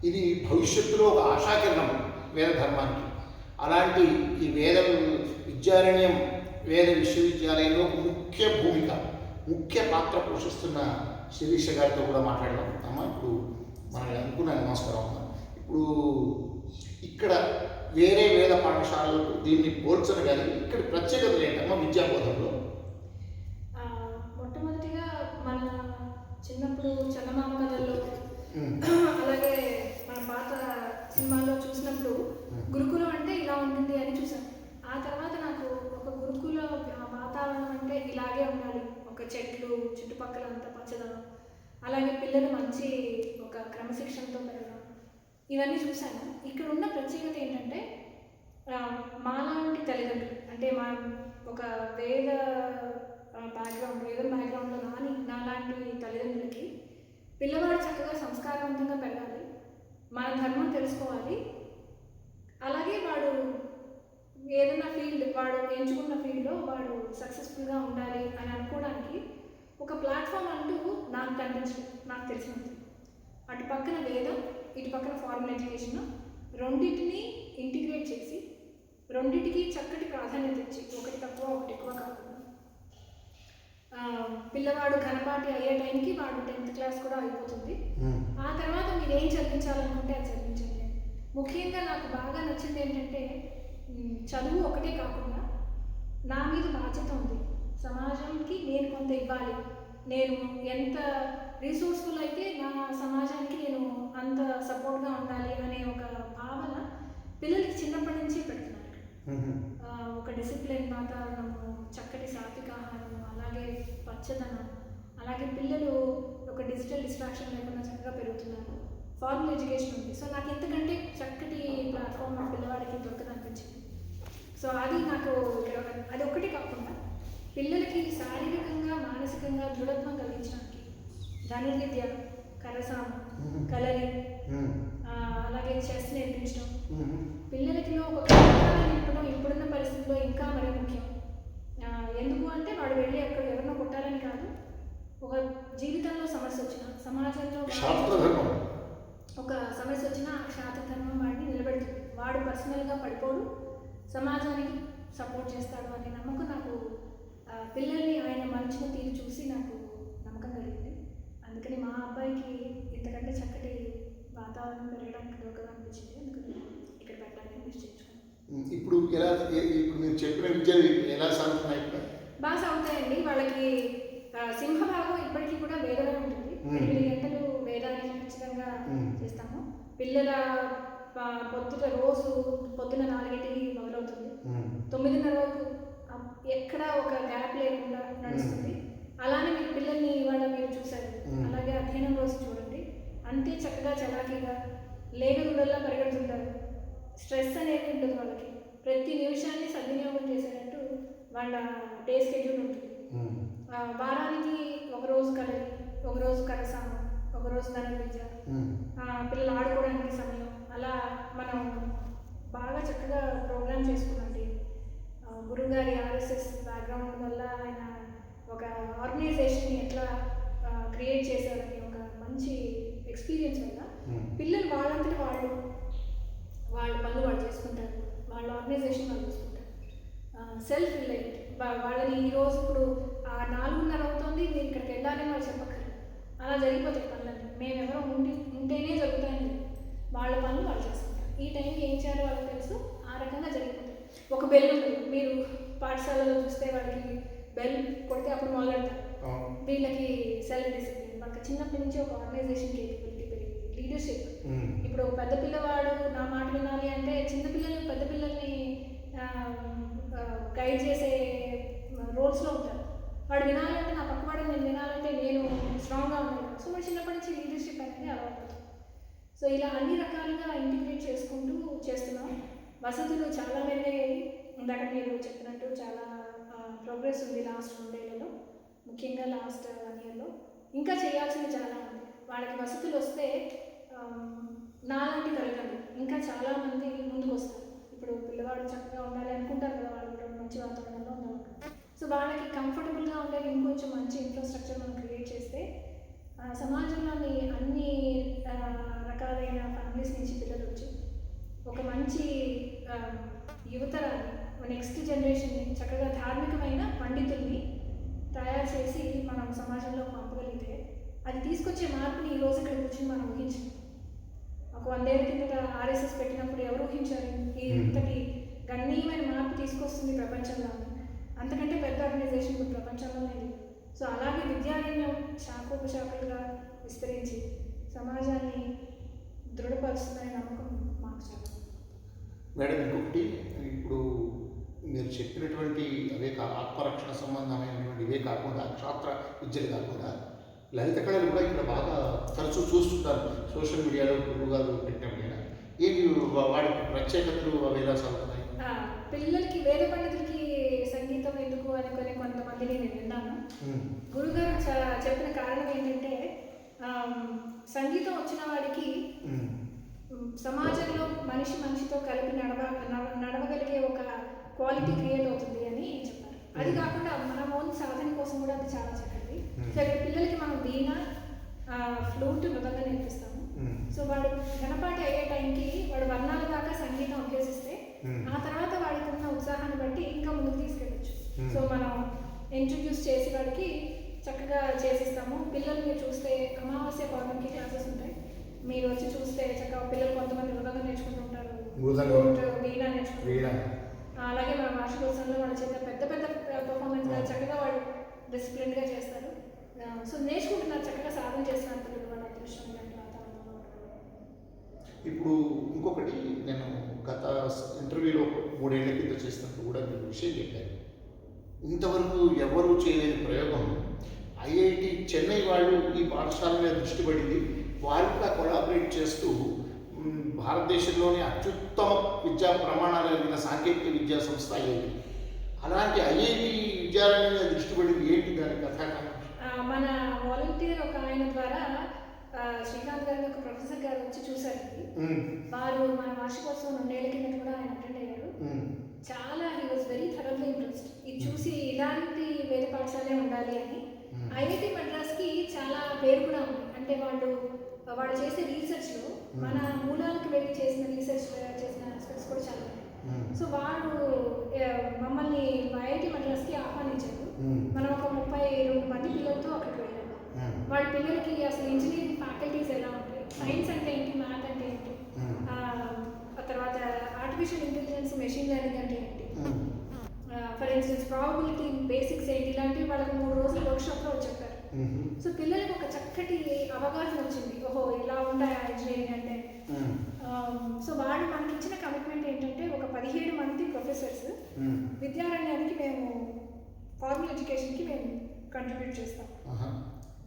ఇది భవిష్యత్తులో ఒక ఆశాకిరణం వేద ధర్మానికి. అలాంటి ఈ వేద విద్యారణ్యం వేద విశ్వవిద్యాలయంలో ముఖ్య పాత్ర పోషిస్తున్న శిరీష గారితో కూడా మాట్లాడదాం. అమ్మ, ఇప్పుడు మనం అనుకున్నాను, నమస్కారం అమ్మ. ఇప్పుడు ఇక్కడ వేరే వేద పాఠశాలలకు దీన్ని పోల్చను కానీ ఇక్కడ ప్రత్యేకతలు ఏంటమ్మా విద్యాబోధనలో? మొట్టమొదటిగా మన చిన్నప్పుడు చందమామ కథల్లో అలాగే మన పాత సినిమాల్లో చూసినప్పుడు గురుకులం అంటే ఇలా ఉంటుంది అని చూసాను. ఆ తర్వాత నాకు ఒక గురుకుల వాతావరణం అంటే ఇలాగే ఉండాలి, ఒక చెట్లు చుట్టుపక్కల అంతా పచ్చదనం, అలాగే పిల్లలు మంచి ఒక క్రమశిక్షణతో పెరగడం, ఇవన్నీ చూశాను. ఇక్కడ ఉన్న ప్రత్యేకత ఏంటంటే మాలాంటి తల్లిదండ్రులు, అంటే మా ఒక వేదం బ్యాక్గ్రౌండ్లో నాలాంటి తల్లిదండ్రులకి పిల్లవాడు చక్కగా సంస్కారవంతంగా పెరగాలి, మన ధర్మం తెలుసుకోవాలి, అలాగే వాడు ఏదైనా వాడు ఎంచుకున్న ఫీల్డ్లో వాడు సక్సెస్ఫుల్గా ఉండాలి అని అనుకోవడానికి ఒక ప్లాట్ఫామ్ అంటూ నాకు కనిపించింది. నాకు తెలిసినంత అటు పక్కన వేదం, ఇటు పక్కన ఫార్మల్ ఎడ్యుకేషన్, రెండింటిని ఇంటిగ్రేట్ చేసి రెండింటికి చక్కటి ప్రాధాన్యత ఇచ్చి ఒకటి తక్కువ ఒకటి ఎక్కువ కాకుండా పిల్లవాడు ఘనపాటి అయ్యే టైంకి వాడు 10th క్లాస్ కూడా అయిపోతుంది. ఆ తర్వాత మీరు ఏం చదివించాలనుకుంటే అది చదివించండి. ముఖ్యంగా నాకు బాగా నచ్చింది ఏంటంటే చదువు ఒకటే కాకుండా నా మీద బాధ్యత ఉంది, సమాజానికి నేను కొంత ఇవ్వాలి, నేను ఎంత రిసోర్స్ఫుల్ అయితే నా సమాజానికి నేను అంత సపోర్ట్గా ఉండాలి అనే ఒక భావన పిల్లలకి చిన్నప్పటి నుంచి పెడుతున్నారు. ఒక డిసిప్లిన్ వాతావరణము, చక్కటి సాత్విక ఆహారము, అలాగే పచ్చదనం, అలాగే పిల్లలు ఒక డిజిటల్ డిస్ట్రాక్షన్ లేకుండా చక్కగా పెరుగుతున్నారు. ఫార్మల్ ఎడ్యుకేషన్ ఉంది. సో నాకు ఎంతకంటే చక్కటి ప్లాట్ఫామ్ మా పిల్లవాడికి దొరకదనిపించింది. సో అది నాకు అది ఒక్కటి కాకుండా పిల్లలకి శారీరకంగా మానసికంగా దృఢత్వం కలిగించడానికి ధనుర్విద్య, కరసాము, కలరి, అలాగే చెస్ నేర్పించడం, పిల్లలకి ఒక కళాకారాన్ని నింపడం ఇప్పుడున్న పరిస్థితుల్లో ఇంకా మరీ ముఖ్యం. ఎందుకు అంటే వాడు వెళ్ళి అక్కడ ఎవరినో కొట్టాలని కాదు, ఒక జీవితంలో సమస్య వచ్చిన, సమాజంలో ఒక సమస్య వచ్చినా ఆ క్షాత్రధర్మం వాడిని నిలబెడుతుంది. వాడు పర్సనల్గా పడిపోడు, సమాజానికి సపోర్ట్ చేస్తాడు అనే నమ్మకం నాకు పిల్లల్ని ఆయన మనిషిని తీరు చూసి నాకు నమ్మకం కలిగింది. అందుకని మా అబ్బాయికి ఇంతకంటే చక్కటి వాతావరణం పెరగడానికి దొరకదు అనిపించింది. అందుకని ఇక్కడ పెట్టాలని నిశ్చయించుకున్నాను. ఇప్పుడు మీరు చెప్పిన విద్యలు ఎలా సాగుతున్నాయి? బాగా సాగుతాయండి. వాళ్ళకి సింహభాగం ఇప్పటికీ కూడా వేదమే ఉంటుంది. 8 గంటలు వేదాన్ని ఖచ్చితంగా చేస్తాము. పిల్లల పొద్దున 4కి మొదలవుతుంది, 9:30 వరకు ఎక్కడ ఒక గ్యాప్ లేకుండా నడుస్తుంది. అలానే మీరు పిల్లల్ని ఇవాళ మీరు చూసారు, అలాగే అధ్యయనం రోజు చూడండి, అంతే చక్కగా చలాకీగా లేగదుడల్లా పరిగెడుతుంటారు. స్ట్రెస్ అనేది ఉంటుంది వాళ్ళకి. ప్రతి నిమిషాన్ని సద్వినియోగం చేసేటట్టు వాళ్ళ డే స్కెడ్యూల్ ఉంటుంది. వారానికి ఒకరోజు కలరి, ఒకరోజు కరసాము, ఒకరోజు ధనుర్విద్య, పిల్లలు ఆడుకోవడానికి సమయం, అలా మనం బాగా చక్కగా ప్రోగ్రామ్ చేసుకున్నాండి. గురుగారి RSS బ్యాక్గ్రౌండ్ వల్ల ఆయన ఒక ఆర్గనైజేషన్ని ఎట్లా క్రియేట్ చేశారని ఒక మంచి ఎక్స్పీరియన్స్ వల్ల పిల్లలు వాళ్ళంతటి వాళ్ళ పనులు వాళ్ళు చేసుకుంటారు, వాళ్ళ ఆర్గనైజేషన్ వాళ్ళు చూసుకుంటారు. సెల్ఫ్ రిలైట్ వాళ్ళని ఈరోజు ఇప్పుడు 4:30 అవుతుంది, మీరు ఇక్కడికి వెళ్ళాలని వాళ్ళు చెప్పక్కర్లేదు, అలా జరిగిపోతాయి పనులన్నీ. మేమెవరో ఉంటేనే జరుగుతాయని వాళ్ళ పనులు వాళ్ళు చేసుకుంటారు. ఈ టైంకి ఏం చేయాలో వాళ్ళకి తెలుసు, ఆ రకంగా జరిగిపోతాయి. ఒక బెల్ ఉంటుంది, మీరు పాఠశాలలో చూస్తే వాళ్ళకి బెల్ కొడితే అప్పుడు మొదలెడతారు. వీళ్ళకి సెల్ఫ్ డిసిప్లిన్, వాళ్ళకి చిన్నప్పటి నుంచి ఒక ఆర్గనైజేషన్ కేపబిలిటీ పెరిగింది, లీడర్షిప్. ఇప్పుడు పెద్ద పిల్లవాడు నా మాట వినాలి అంటే చిన్న పిల్లలు పెద్ద పిల్లల్ని గైడ్ చేసే రోల్స్లో ఉంటారు. వాడు వినాలంటే నా పక్కవాడు నేను వినాలంటే నేను స్ట్రాంగ్గా ఉన్నాను. సో వాడు చిన్నప్పటి నుంచి లీడర్షిప్ అనేది అలవాటు. సో ఇలా అన్ని రకాలుగా ఇంటిగ్రేట్ చేసుకుంటూ చేస్తున్నాం. వసతులు చాలా మెరుగయ్యాయి. ఇందాక మీరు చెప్పినట్టు చాలా ప్రోగ్రెస్ ఉంది లాస్ట్ 2 ఏళ్లలో, ముఖ్యంగా లాస్ట్ 1 ఇయర్లో. ఇంకా చేయాల్సింది చాలా ఉంది. వాళ్ళకి వసతులు వస్తే నాలాంటి తల్లిదండ్రులు ఇంకా చాలామంది ముందుకు వస్తారు. ఇప్పుడు పిల్లవాడు చక్కగా ఉండాలి అనుకుంటారు కదా, వాళ్ళు కూడా మంచి వాతావరణంలో ఉండాలి. సో వాళ్ళకి కంఫర్టబుల్గా ఉండేది ఇంకొంచెం మంచి ఇన్ఫ్రాస్ట్రక్చర్ మనం క్రియేట్ చేస్తే సమాజంలోని అన్ని రకాలైన ఫ్యామిలీస్ నుంచి పిల్లలు వచ్చి ఒక మంచి యువతరాన్ని, నెక్స్ట్ జనరేషన్ని చక్కగా ధార్మికమైన పండితుల్ని తయారు చేసి మనం సమాజంలో పంపగలిగితే అది తీసుకొచ్చే మార్పుని ఈ రోజు ఇక్కడ కూర్చొని మనం ఊహించాం. ఒక 100 ఏళ్ల కిందట ఆర్ఎస్ఎస్ పెట్టినప్పుడు ఎవరు ఊహించారు ఈ ఇంతటి గణనీయమైన మార్పు తీసుకొస్తుంది ప్రపంచంలో? అంతకంటే పెద్ద ఆర్గనైజేషన్ ఇప్పుడు ప్రపంచంలో లేదు. సో అలాగే విద్యారణ్యం శాఖోపశాఖలుగా విస్తరించి సమాజాన్ని దృఢపరుస్తుందనే నమ్మకం మాకు చాలా. మేడం, ఇంకొకటి, ఇప్పుడు మీరు చెప్పినటువంటి అవే ఆత్మరక్షణ సంబంధమైనటువంటి ఇవే కాకుండా క్షాత్ర విద్యలు కాకుండా లలిత కళలు కూడా ఇక్కడ బాగా తరచూ చూస్తుంటారు సోషల్ మీడియాలో. గురువు గారు పెట్టినప్పుడైనా ఏంటి వాడికి ప్రత్యేకతలు అవి ఎలా సాగుతున్నాయి? పిల్లలకి వేద పండితులకి సంగీతం ఎందుకు అనుకునే కొంతమందిని నేను విన్నాను. గురుగారు చెప్పిన కారణం ఏంటంటే సంగీతం వచ్చిన వాడికి సమాజంలో మనిషి మనిషితో కలిపి నడవగలిగే ఒక క్వాలిటీ క్రియేట్ అవుతుంది అని చెప్పారు. అది కాకుండా మన ఓన్ సాధన కోసం కూడా అది చాలా చక్కటి. సో ఇక్కడ పిల్లలకి మనం వీణ, ఫ్లూట్, మృదంగా నేర్పిస్తాము. సో వాడు గణపాటి అయ్యే టైంకి వాడు వర్ణాల దాకా సంగీతం అభ్యసిస్తే ఆ తర్వాత వాడికి ఉన్న ఉత్సాహాన్ని బట్టి ఇంకా ముందుకు తీసుకెళ్ళచ్చు. సో మనం ఇంట్రడ్యూస్ చేసి వాడికి చక్కగా చేసిస్తాము. పిల్లలు మీరు చూస్తే అమావాస్య పౌర్ణమికి క్లాసెస్ ఉంటాయి. మీరు వచ్చి చూస్తే చక్కగా పిల్లలు కొంతమంది మృదంగా నేర్చుకుంటుంటారు, వీణ నేర్చుకుంటారు. అలాగే మన వార్షికోత్సవంలో వాళ్ళు చేసే పెద్ద పెద్ద పర్ఫార్మెన్స్ చక్కగా వాళ్ళు డిసిప్లిన్గా చేస్తారు. సో నేర్చుకుంటున్నారు, చక్కగా సాధన చేస్తున్నారు పిల్లలు వాళ్ళ అదృష్టం ఇలాంటి వాతావరణంలో. ఇప్పుడు ఇంకొకటి, నేను గత ఇంటర్వ్యూలో 3 ఏళ్ల కింద చేసినప్పుడు కూడా మీరు విషయం చెప్పారు. ఇంతవరకు ఎవరూ చేయలేని ప్రయోగం ఐఐటి చెన్నై వాళ్ళు ఈ పాఠశాల మీద దృష్టి పడింది. వారు కూడా కొలాబరేట్ చేస్తూ భారతదేశంలోని అత్యుత్తమ విద్యా ప్రమాణాలు కలిగిన సాంకేతిక విద్యా సంస్థ ఐఐటి. అలాంటి ఐఐటి విద్యాలయం మీద దృష్టి పడింది ఏంటి దాని కథాకాలం? మన వాలంటీర్ ఒక ఆయన ద్వారా శ్రీకాంత్ గారు ఒక ప్రొఫెసర్ గారు వచ్చి చూశారు. వారు మన వార్షికోత్సవం 2 ఏళ్ల కింద కూడా ఆయన అటెండ్ అయ్యారు. చాలా హీ వాజ్ వెరీ థరబ్లీ ఇంట్రెస్ట్. ఇది చూసి ఇలాంటి వేద పాఠశాలే ఉండాలి అని. ఐఐటి మద్రాస్కి చాలా పేరు కూడా ఉంది. అంటే వాళ్ళు చేసే రీసెర్చ్లో మన మూలాలకు వెళ్ళి చేసిన రీసెర్చ్ చేసిన ఆస్పెక్ట్స్ కూడా చాలా ఉన్నాయి. సో వారు మమ్మల్ని ఐఐటి మద్రాస్కి ఆహ్వానించారు. మనం ఒక 32 మంది పిల్లలతో అక్కడికి వెళ్ళాము. వాళ్ళ పిల్లలకి అసలు ఇంజనీరింగ్ ఫ్యాకల్టీస్ ఎలా ఉంటాయి, సైన్స్ అంటే ఏంటి, మ్యాథ్ అంటే ఏంటి, ఆ తర్వాత ఆర్టిఫిషియల్ ఇంటెలిజెన్స్, మెషిన్ లెర్నింగ్ అంటే ఏంటి, ఫర్ ఇన్స్టెన్స్ ప్రాబబిలిటీ బేసిక్స్ ఏంటి, ఇలాంటివి వాళ్ళకి 3 రోజుల వర్క్షాప్లో చెప్పారు. సో పిల్లలకి ఒక చక్కటి అవగాహన వచ్చింది, ఓహో ఇలా ఉంటాయి ఇంజనీరింగ్ అంటే. సో వాళ్ళు మనకి ఇచ్చిన కమిట్మెంట్ ఏంటంటే ఒక 17 మంది ప్రొఫెసర్స్ విద్యారణ్యానికి మేము ఫార్మల్ ఎడ్యుకేషన్కి మేము కంట్రిబ్యూట్ చేస్తాం.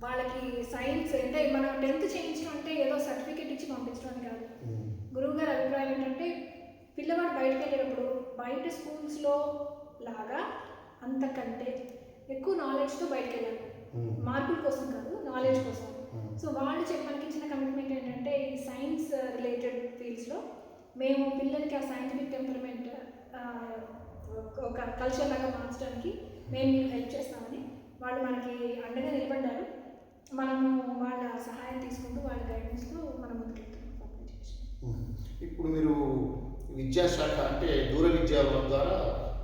వాళ్ళకి సైన్స్ అంటే మనం 10th చేయించడం అంటే ఏదో సర్టిఫికేట్ ఇచ్చి పంపించడం కాదు. గురువు గారి అభిప్రాయం ఏంటంటే పిల్లవాడు బయటకు వెళ్ళేటప్పుడు బయట స్కూల్స్లో లాగా అంతకంటే ఎక్కువ నాలెడ్జ్తో బయటకు వెళ్ళాలి. మార్కుల కోసం కాదు, నాలెడ్జ్ కోసం. సో వాళ్ళు మనకి ఇచ్చిన కమిట్మెంట్ ఏంటంటే ఈ సైన్స్ రిలేటెడ్ ఫీల్డ్స్లో మేము పిల్లలకి ఆ సైంటిఫిక్ టెంపరమెంట్ ఒక కల్చర్ లాగా మార్చడానికి మేము మీకు హెల్ప్ చేస్తామని వాళ్ళు మనకి అండగా నిలబడ్డారు. మనము వాళ్ళ సహాయం తీసుకుంటూ వాళ్ళ గైడెన్స్తో మనం ముందుకెళ్తున్నాం. ఇప్పుడు మీరు విద్యాశాఖ అంటే దూర విద్యా ద్వారా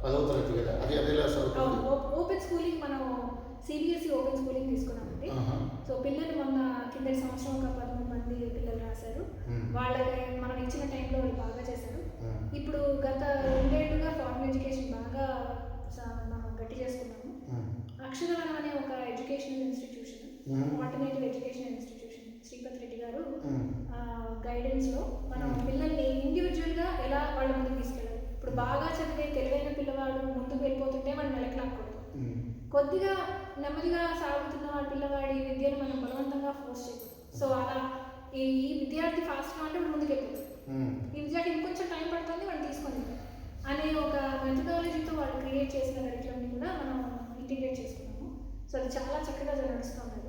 10వ తరగతి కదా, అది అదేలా చదువుతుంది? ఓపెన్ స్కూలింగ్ మనం సిబిఎస్ఈ ఓపెన్ స్కూలింగ్ తీసుకున్నామండి. సో పిల్లలు మొన్న కిందటి సంవత్సరం ఒక 13 మంది పిల్లలు రాశారు. వాళ్ళకి మనం ఇచ్చిన టైంలో వాళ్ళు బాగా చేశారు. ఇప్పుడు గత 2 ఏళ్లుగా ఫార్మల్ ఎడ్యుకేషన్ బాగా మనం గట్టి చేసుకున్నాము. అక్షరవనం అనే ఒక educational institution, alternative education institution, Sripathi Reddy గారు గైడెన్స్లో మనం పిల్లల్ని ఇండివిజువల్గా ఎలా వాళ్ళ ముందుకు తీసుకెళ్ళాలి. ఇప్పుడు బాగా చదివే తెలివైన పిల్లవాడు ముందుకు వెళ్ళిపోతుంటే మనం వెనకలాక్కూడదు. కొద్దిగా నెమ్మదిగా సాగుతున్న వాళ్ళ పిల్లవాడి విద్యను మనం బలవంతంగా ఫోర్స్ చేయకూడదు. సో అలా ఈ విద్యార్థి ఫాస్ట్గా అంటే ముందుకు వెళ్ళిపోతుంది, ఈ విద్యార్థి ఇంకొంచెం టైం పడుతుంది వాళ్ళు తీసుకొని అనే ఒక మెథడాలజీతో వాళ్ళు క్రియేట్ చేసిన కరికులంని కూడా మనం ఇంటిగ్రేట్ చేసుకున్నాము. సో అది చాలా చక్కగా నడుస్తుంది.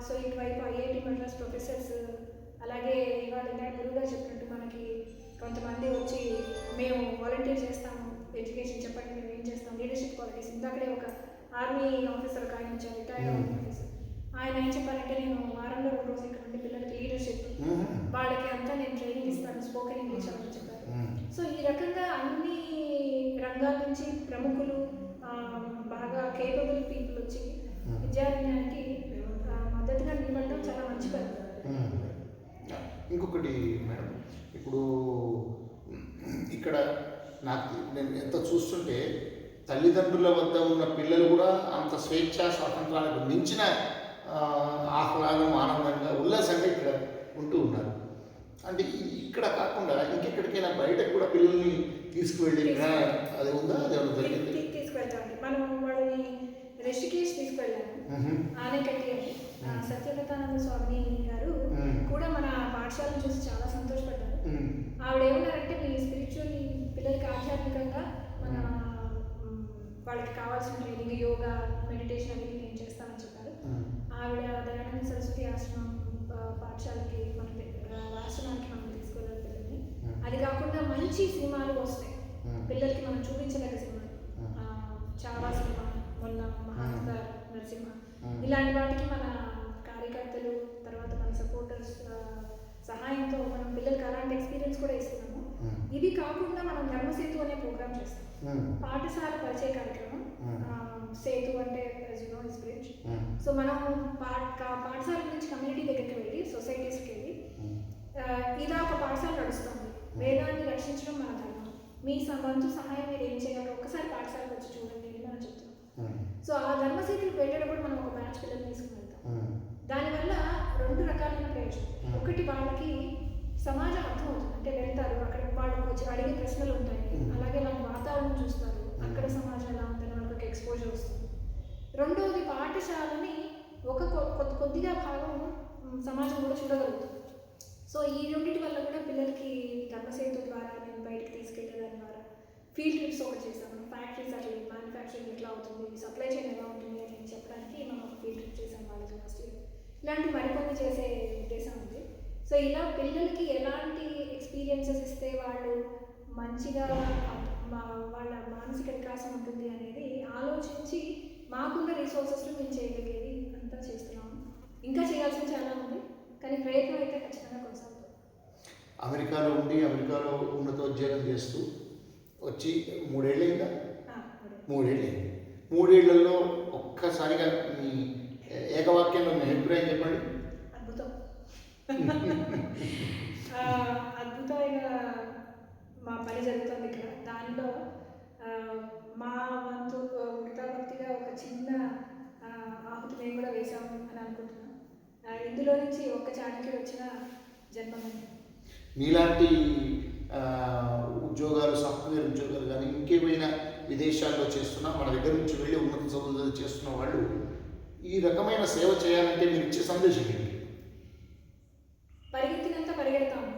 సో ఇటువైపు ఐఐటి మద్రాస్ ప్రొఫెసర్స్, అలాగే ఇవాళ గురువుగా చెప్పినట్టు మనకి కొంతమంది వచ్చి మేము వాలంటీర్ చేస్తాము, ఎడ్యుకేషన్ చెప్పండి మేము ఏం చేస్తాం, లీడర్షిప్ క్వాలిటీస్. ఇందాకడే ఒక ఆర్మీ ఆఫీసర్ ఒక ఆయన వచ్చారు, రిటైర్డ్ ఆర్మీ ఆఫీసర్. ఆయన ఏం చెప్పారంటే నేను వారంలో 2 రోజులు ఇక్కడ ఉంటే పిల్లలకి లీడర్షిప్ వాళ్ళకి అంతా నేను ట్రైనింగ్ ఇస్తాను, స్పోకెన్ ఇంగ్లీష్ అని చెప్పారు. సో ఈ రకంగా అన్ని రంగాల నుంచి ప్రముఖులు, బాగా కేపబుల్ పీపుల్ వచ్చి విద్యారంగానికి మద్దతుగా నిలబడడం చాలా మంచి పని. ఇంకొకటి మేడం, ఇప్పుడు ఇక్కడ నేను ఎంత చూస్తుంటే తల్లిదండ్రుల వద్ద ఉన్న పిల్లలు కూడా అంత స్వేచ్ఛ స్వాతంత్రాలకు మించిన ఆహ్లాదం, ఆనందంగా, ఉల్లాసంగా ఇక్కడ ఉంటూ ఉన్నారు. అంటే ఇక్కడ కాకుండా ఇంకెక్కడికైనా బయటకు కూడా పిల్లల్ని తీసుకువెళ్ళి అది ఉందా? అది ఏమైనా జరిగింది? తీసుకువెళ్తామండి. మనం వాళ్ళని రిషికేష్ తీసుకువెళ్ళాము. ఆనేకట్టి అని సత్యవ్రతానంద స్వామి గారు కూడా మన పాఠశాలను చూసి చాలా సంతోషపడ్డారు. ఆవిడ ఏమన్నారంటే మీ స్పిరిచువల్ పిల్లలకి ఆధ్యాత్మికంగా మన వాళ్ళకి కావాల్సిన ట్రైనింగ్, యోగా, మెడిటేషన్ అవి నేను చేస్తానని చెప్పారు. ఆవిడ దయానంద సరస్వతి ఆశ్రమం పాఠశాలకి మన ఆశ్రమానికి మనం తీసుకెళ్ళాలి పిల్లల్ని. అది కాకుండా మంచి సినిమాలు వస్తాయి పిల్లలకి మనం చూపించలేక సినిమాలు, చాలా సినిమా, మొన్న మహాత్మ నరసింహ, ఇలాంటి వాటికి మన కార్యకర్తలు తర్వాత మన సపోర్టర్స్ సహాయంతో మనం పిల్లలకి అలాంటి ఎక్స్పీరియన్స్ కూడా ఇస్తున్నాము. ఇది కాకుండా మనం ధర్మసేతు అనే ప్రోగ్రామ్ చేస్తాం, పాఠశాల పరిచయ కార్యక్రమం. సేతు అంటే బ్రిడ్జ్. సో మనం పాఠశాల నుంచి కమ్యూనిటీ దగ్గరికి వెళ్ళి, సొసైటీస్కి వెళ్ళి ఇలా ఒక పాఠశాల నడుస్తుంది, వేదాన్ని రక్షించడం మన ధర్మం, మీ వంతు సహాయం మీరు ఏం చేయాలో ఒక్కసారి పాఠశాలకు వచ్చి చూడండి అని మనం చెప్తున్నాం. సో ఆ ధర్మసేతులకు వెళ్ళేటప్పుడు మనం ఒక బ్యాచ్ పిల్లలు తీసుకుని వెళ్తాం. దానివల్ల 2 రకాలైన ప్రయోజనం. ఒకటి, వాళ్ళకి సమాజం అర్థమవుతుంది, అంటే వెళ్తారు అక్కడ వాళ్ళకి వచ్చి అడిగే ప్రశ్నలు ఉంటాయి, అలాగే వాళ్ళ వాతావరణం చూస్తారు, అక్కడ సమాజం ఎలా ఉందని వాళ్ళకి ఎక్స్పోజర్ వస్తుంది. రెండవది, పాఠశాలని ఒక కొద్దిగా భాగం సమాజం కూడా చూడగలుగుతుంది. సో ఈ రెండింటి వల్ల కూడా పిల్లలకి ధర్మసేతు ద్వారా నేను బయటకు తీసుకెళ్ళేదాని ద్వారా ఫీల్డ్ ట్రిప్స్ ఒకటి చేశాను. ఫ్యాక్టరీస్ అట్లా మ్యానుఫ్యాక్చరింగ్ ఎట్లా అవుతుంది, సప్లై చైన్ ఎలా ఉంటుంది అని చెప్పడానికి మనం ఒక ఫీల్డ్ ట్రిప్ చేశాను వాళ్ళకి లాస్ట్ ఇయర్. ఇలాంటి మరికొన్ని చేసే ఉద్దేశం ఉంది. సో ఇలా పిల్లలకి ఎలాంటి ఎక్స్పీరియన్సెస్ ఇస్తే వాళ్ళు మంచిగా వాళ్ళ మానసిక వికాసం ఉంటుంది అనేది ఆలోచించి మాకున్న రిసోర్సెస్లో మేము చేయగలిగేది అంతా చేస్తున్నాము. ఇంకా చేయాల్సిన చాలా ఉంది, కానీ ప్రయత్నం అయితే ఖచ్చితంగా కొనసాగుతుంది. అమెరికాలో ఉండి అమెరికాలో ఉన్నతోద్యోగం చేస్తూ వచ్చి 3 ఏళ్ళైందా? 3 ఏళ్ళైంది. 3 ఏళ్లలో ఒక్కసారిగా మీ ఏకవాక్యంలో మీ అభిప్రాయం చెప్పండి. అద్భుతం. అద్భుతమైన మా పని జరుగుతుంది ఇక్కడ. దానిలో మా వంతు వృతాభక్తిగా ఒక చిన్న ఆహుతి మేము కూడా వేసాము అని అనుకుంటున్నాం. ఇందులో నుంచి ఒక్క చాణక్యుడు వచ్చిన జన్మమే. మీలాంటి ఉద్యోగాలు, సాఫ్ట్వేర్ ఉద్యోగాలు కానీ ఇంకేమైనా విదేశాల్లో చేస్తున్నా, మన దగ్గర నుంచి వెళ్ళి ఉన్నత చదువులు చేస్తున్న వాళ్ళు ఈ రకమైన సేవ చేయాలంటే మీరు ఇచ్చే సందేశం ఏంటి? పరిగెత్తినంత పరిగెడతాము,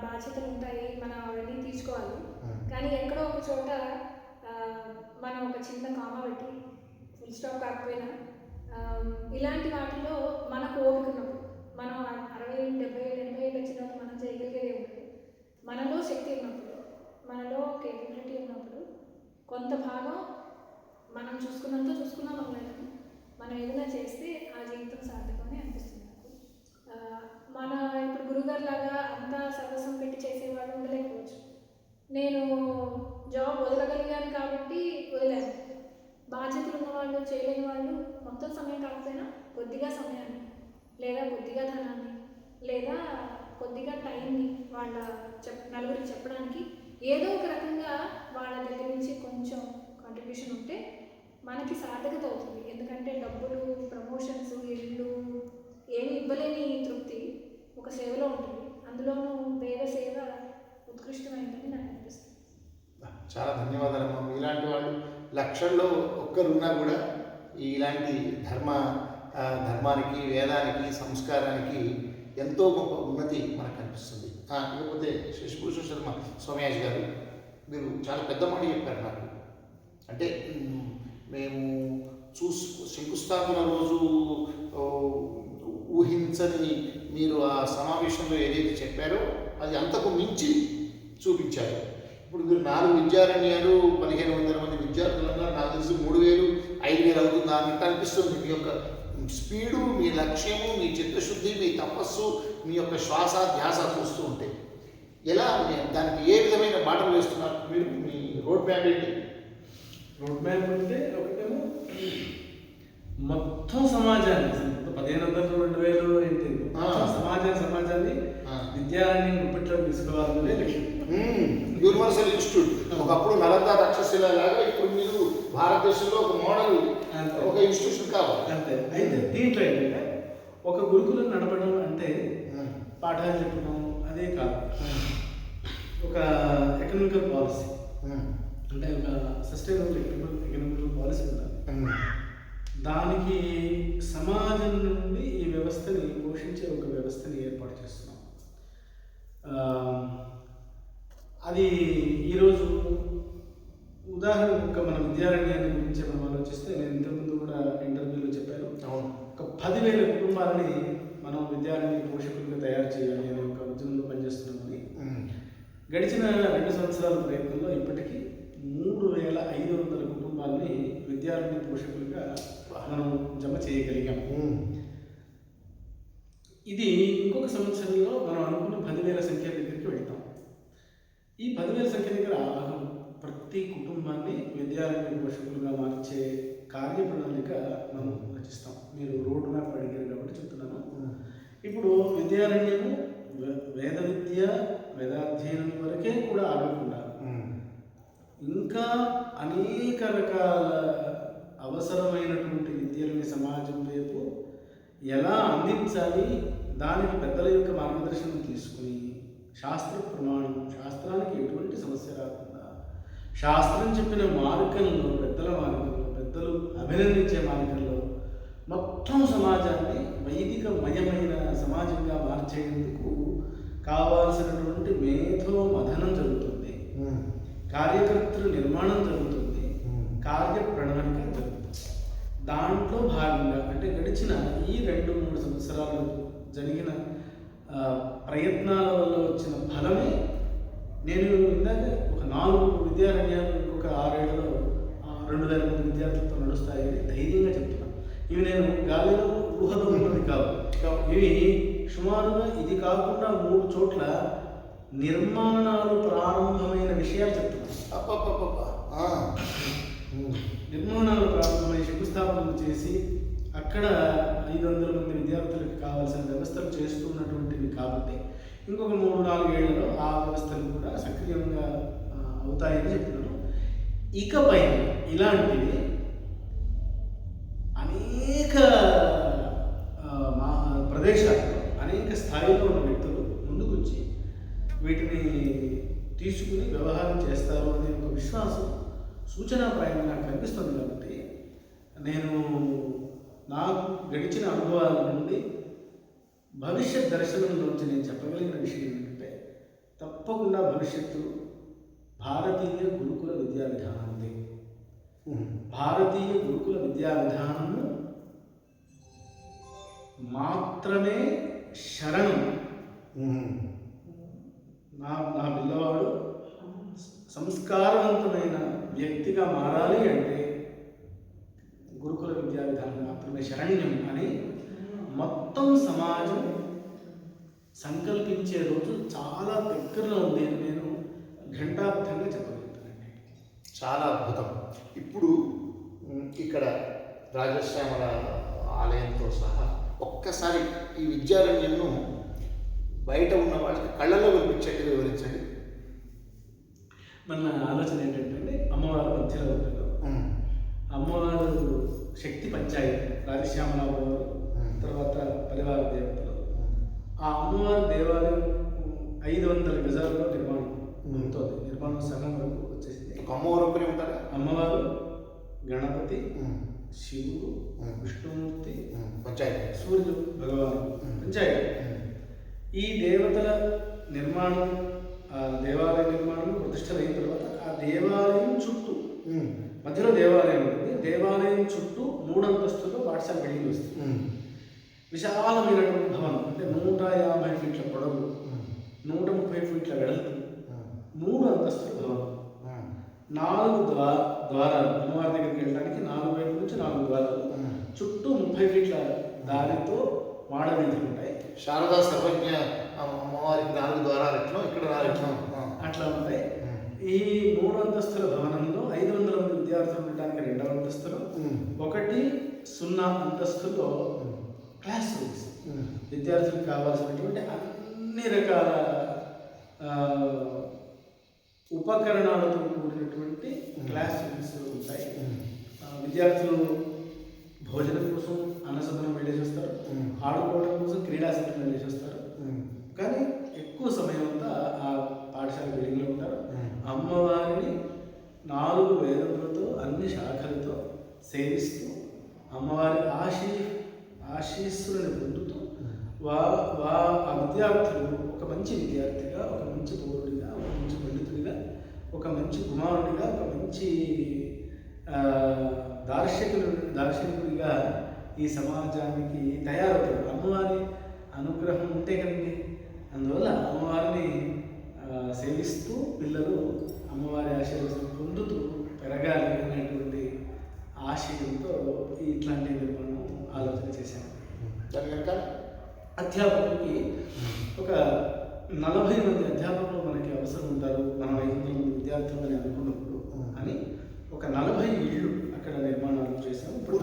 బాధ్యతలు ఉంటాయి, మనం అవన్నీ తీసుకోవాలి. కానీ ఎక్కడో ఒక చోట మనం ఒక చిన్న కామా పెట్టి ఫుల్ స్టాప్ కాకపోయినా ఇలాంటి వాటిలో మనకు ఓపిక ఉన్నప్పుడు, మనం 60 ఏళ్ళు 70 ఏళ్ళు 80 ఏళ్ళు వచ్చినాక మనం చేయగలిగేది ఉంటుంది. మనలో శక్తి ఉన్నప్పుడు, మనలో కేపబిలిటీ ఉన్నప్పుడు కొంత భాగం మనం చూసుకున్నాం అనలేదు, మనం ఏదైనా చేస్తే ఆ జీవితం సార్థకమని అనిపిస్తుంది నాకు. మన ఇప్పుడు గురుగారు లాగా అంతా సర్వస్వం పెట్టి చేసేవాళ్ళు ఉండలేకపోవచ్చు. నేను జాబ్ వదలగలిగాను కాబట్టి వదిలాను. బాధ్యతలు ఉన్నవాళ్ళు, చేయలేని వాళ్ళు మొత్తం సమయం కాకపోయినా కొద్దిగా సమయాన్ని, లేదా కొద్దిగా ధనాన్ని, లేదా కొద్దిగా టైంని వాళ్ళ నలుగురికి చెప్పడానికి ఏదో ఒక రకంగా వాళ్ళ దగ్గర నుంచి కొంచెం కాంట్రిబ్యూషన్ ఉంటే మనకి సార్థకత అవుతుంది. ఎందుకంటే డబ్బులు, ప్రమోషన్స్, ఇళ్ళు ఏమి ఇవ్వలేని తృప్తి ఒక సేవలో ఉంటుంది. అందులోనూ వేద సేవ ఉత్కృష్టమైందని నాకు అనిపిస్తుంది. చాలా ధన్యవాదాలమ్మా. మీలాంటి వాళ్ళు లక్షల్లో ఒక్కరున్నా కూడా ఇలాంటి ధర్మానికి, వేదానికి, సంస్కారానికి ఎంతో గొప్ప ఉన్నతి మనకు కనిపిస్తుంది. ఇకపోతే శశిభూషణ్ శర్మ సోమయాజి గారు, మీరు చాలా పెద్ద మాట చెప్పారు నాకు. అంటే మేము శంకుస్థాపన రోజు ఊహించని మీరు ఆ సమావేశంలో ఏదైతే చెప్పారో అది అంతకు మించి చూపించారు. ఇప్పుడు మీరు 4 విద్యారణ్యాలు 1500 మంది విద్యార్థులు అన్నారు. నాకు తెలిసి 3000, 5000 అవుతుందా అన్నట్టు అనిపిస్తుంది. మీ యొక్క స్పీడు, మీ లక్ష్యము, మీ చిత్తశుద్ధి, మీ తపస్సు, మీ యొక్క శ్వాస ధ్యాస చూస్తూ ఉంటే ఎలా దానికి ఏ విధమైన బాటలు వేస్తున్నారు మీరు? మీ రోడ్ మ్యాప్ ఏంటి? రోడ్ మ్యాప్ అంటే ఒకటేమో మొత్తం సమాజాన్ని 1500, 2000 ఏంటి సమాజాన్ని విద్యారణ్యం గుప్పెట్లో తీసుకోవాలనే లక్ష్యం. యూనివర్సల్ ఇన్స్టిట్యూట్ ఒకప్పుడు నలంద తక్షశిల లాగా ఇప్పుడు మీరు భారతదేశంలో ఒక మోడల్ ఒక ఇన్స్టిట్యూషన్ కావాలి. అంతే. అయితే దీంట్లో ఏంటంటే ఒక గురుకులం నడపడం అంటే పాఠాలు చెప్పడం అదే కాదు, ఒక ఎకనామికల్ పాలసీ, అంటే ఒక సస్టైనబుల్ ఎకనామికల్ పాలసీ ఉండాలి. దానికి సమాజం నుండి ఈ వ్యవస్థని పోషించే ఒక వ్యవస్థని ఏర్పాటు చేస్తున్నాం. అది ఈరోజు ఉదాహరణకు మన విద్యారణ్యాన్ని గురించి మనం ఆలోచిస్తే, నేను ఇంతకుముందు కూడా ఇంటర్వ్యూలో చెప్పాను, ఒక 10,000 కుటుంబాలని మనం విద్యారణ్య పోషకులుగా తయారు చేయాలి అనే ఒక ఉద్యమంలో పనిచేస్తున్నామని. గడిచిన 2 సంవత్సరాల ప్రయత్నంలో ఇప్పటికీ 3,500 కుటుంబాలని విద్యార్థి పోషకులుగా మనం జమ చేయగలిగాం. ఇది ఇంకొక సంవత్సరంలో మనం అనుకున్న 10,000 సంఖ్య దగ్గరికి వెళ్తాం. ఈ 10,000 సంఖ్య దగ్గర ప్రతి కుటుంబాన్ని విద్యార్థి పోషకులుగా మార్చే కార్యప్రణాళిక మనం రచిస్తాం. మీరు రోడ్ మ్యాప్ అడిగారు కాబట్టి చెప్తున్నాను. ఇప్పుడు విద్యారణ్యము వేద విద్య, వేదాధ్యయనం వరకే కూడా ఆగకుండా ఇంకా అనేక రకాల అవసరమైనటువంటి విద్యలని సమాజం వైపు ఎలా అందించాలి, దానికి పెద్దల యొక్క మార్గదర్శనం తీసుకుని శాస్త్ర ప్రమాణం, శాస్త్రానికి ఎటువంటి సమస్య రాకుండా శాస్త్రం చెప్పిన మార్గంలో, పెద్దల మార్గంలో, పెద్దలు అభినందించే మార్గంలో మొత్తం సమాజాన్ని వైదికమయమైన సమాజంగా మార్చేందుకు కావాల్సినటువంటి మేధో మథనం జరుగుతుంది, కార్యకర్తల నిర్మాణం జరుగుతుంది, కార్య ప్రణాళిక జరుగుతుంది. దాంట్లో భాగంగా అంటే గడిచిన ఈ 2-3 సంవత్సరాలు జరిగిన ప్రయత్నాల వల్ల వచ్చిన ఫలమే నేను ఇందాక ఒక 4 విద్యారణ్యాలు ఇంకొక 6 ఏళ్లలో 2,000 మంది విద్యార్థులతో నడుస్తాయని ధైర్యంగా చెప్తున్నాను. ఇవి నేను గాలిలో ఊహదూరున్నది కాదు. ఇవి సుమారుగా ఇది కాకుండా 3 చోట్ల నిర్మాణాలు ప్రారంభమైన విషయాలు చెప్తున్నాను. నిర్మాణాలు ప్రారంభమై శంకుస్థాపనలు చేసి అక్కడ 500 మంది విద్యార్థులకు కావాల్సిన వ్యవస్థలు చేస్తున్నటువంటివి కాబట్టి ఇంకొక 3-4 ఏళ్లలో ఆ వ్యవస్థలు కూడా సక్రియంగా అవుతాయని చెప్తున్నాను. ఇకపై ఇలాంటివి అనేక ప్రదేశాల్లో అనేక స్థాయిలో ఉన్న వ్యక్తులు ముందుకొచ్చి వీటిని తీసుకుని వ్యవహారం చేస్తారు అనే ఒక విశ్వాసం సూచనాప్రాయంగా నాకు కనిపిస్తుంది. కాబట్టి నేను నాకు గడిచిన అనుభవాల నుండి భవిష్యత్ దర్శనంలోంచి నేను చెప్పగలిగిన విషయం ఏంటంటే, తప్పకుండా భవిష్యత్తు భారతీయ గురుకుల విద్యా విధానం ఉంది. భారతీయ గురుకుల విద్యా విధానము మాత్రమే శరణం. నా పిల్లవాడు సంస్కారవంతమైన వ్యక్తిగా మారాలి అంటే గురుకుల విద్యా విధానం మాత్రమే శరణ్యం అని మొత్తం సమాజం సంకల్పించే రోజు చాలా దగ్గరలో ఉంది అని నేను ఘంటాబద్ధంగా చెప్పగలుగుతానండి. చాలా అద్భుతం. ఇప్పుడు ఇక్కడ రాజశ్యామల ఆలయంతో సహా ఒక్కసారి ఈ విద్యారణ్యంను బయట ఉన్న వాళ్ళకి కళ్ళలో కనిపించేట్టుగా వివరించండి. మన ఆలోచన ఏంటంటే, అమ్మవారు మధ్యలో ఉంటారు. అమ్మవారు శక్తి పంచాయతీ, రాజశ్యామల అమ్మవారు, తర్వాత పరివార దేవతలు. ఆ అమ్మవారి దేవాలయం 500 గజాల్లో నిర్మాణం ఉంటుంది. నిర్మాణం సగం వరకు వచ్చేసింది. ఒక అమ్మవారు ఒకరే ఉంటారా? అమ్మవారు, గణపతి, శివుడు, విష్ణుమూర్తి, పంచాయతీ, సూర్యుడు భగవాను, పంచాయతీ. ఈ దేవతల నిర్మాణం, ఆ దేవాలయ నిర్మాణం ప్రతిష్టలు అయిన తర్వాత ఆ దేవాలయం చుట్టూ మధ్యలో దేవాలయం ఉంటుంది. దేవాలయం చుట్టూ 3 అంతస్తుల్లో పాఠశాల బిల్డింగ్ వస్తుంది. విశాలమైనటువంటి భవనం, అంటే 150 ఫీట్ల పొడవు, 130 ఫీట్ల వెడల్పు, 3 అంతస్తుల భవనం, 4 ద్వారాలు. అమ్మవారి దగ్గరికి వెళ్ళడానికి 4 వైపుల నుంచి 4 ద్వారాలు, చుట్టూ 30 ఫీట్ల దారితో మాడవీధులు ఉంటాయి. శారదా సర్వజ్ఞ అమ్మవారికి 4 ద్వారాలు ఎట్లా, ఇక్కడ 4 ఎట్లా అట్లా ఉంటాయి. ఈ 3 అంతస్తుల భవనంలో 500 మంది విద్యార్థులు ఉండడానికి 2వ అంతస్తులో, 1-0 అంతస్తులో క్లాస్ రూమ్స్, విద్యార్థులకు కావాల్సినటువంటి అన్ని రకాల ఉపకరణాలతో కూడినటువంటి క్లాస్ రూమ్స్ ఉంటాయి. విద్యార్థులు భోజనం కోసం అన్నసదనం వెళ్ళేసి వస్తారు, ఆడుకోవడం కోసం క్రీడా సెంటర్ వెళ్ళేసి వస్తారు. కానీ ఎక్కువ సమయం అంతా ఆ పాఠశాల బిల్డింగ్లో ఉంటారు. అమ్మవారిని 4 వేదములతో అన్ని శాఖలతో సేవిస్తూ అమ్మవారి ఆశీస్సులను పొందుతూ ఆ విద్యార్థులు ఒక మంచి విద్యార్థిగా, ఒక మంచి పౌరుడిగా, ఒక మంచి పండితుడిగా, ఒక మంచి కుమారుడిగా, ఒక మంచి దార్శనికుడిగా ఈ సమాజానికి తయారవుతాడు. అమ్మవారి అనుగ్రహం ఉంటే కదండి. అందువల్ల అమ్మవారిని సేవిస్తూ పిల్లలు అమ్మవారి ఆశీర్వాదం పొందుతూ పెరగాలి అనేటువంటి ఆశయంతో ఇట్లాంటి నిర్మాణం ఆలోచన చేశాను. దాని కనుక అధ్యాపకులకి ఒక 40 మంది అధ్యాపకులు మనకి అవసరం ఉంటారు, మనం 500 మంది విద్యార్థులు అని అనుకున్నప్పుడు అని ఒక 40 ఇళ్ళు అక్కడ నిర్మాణాలు చేశాము. ఇప్పుడు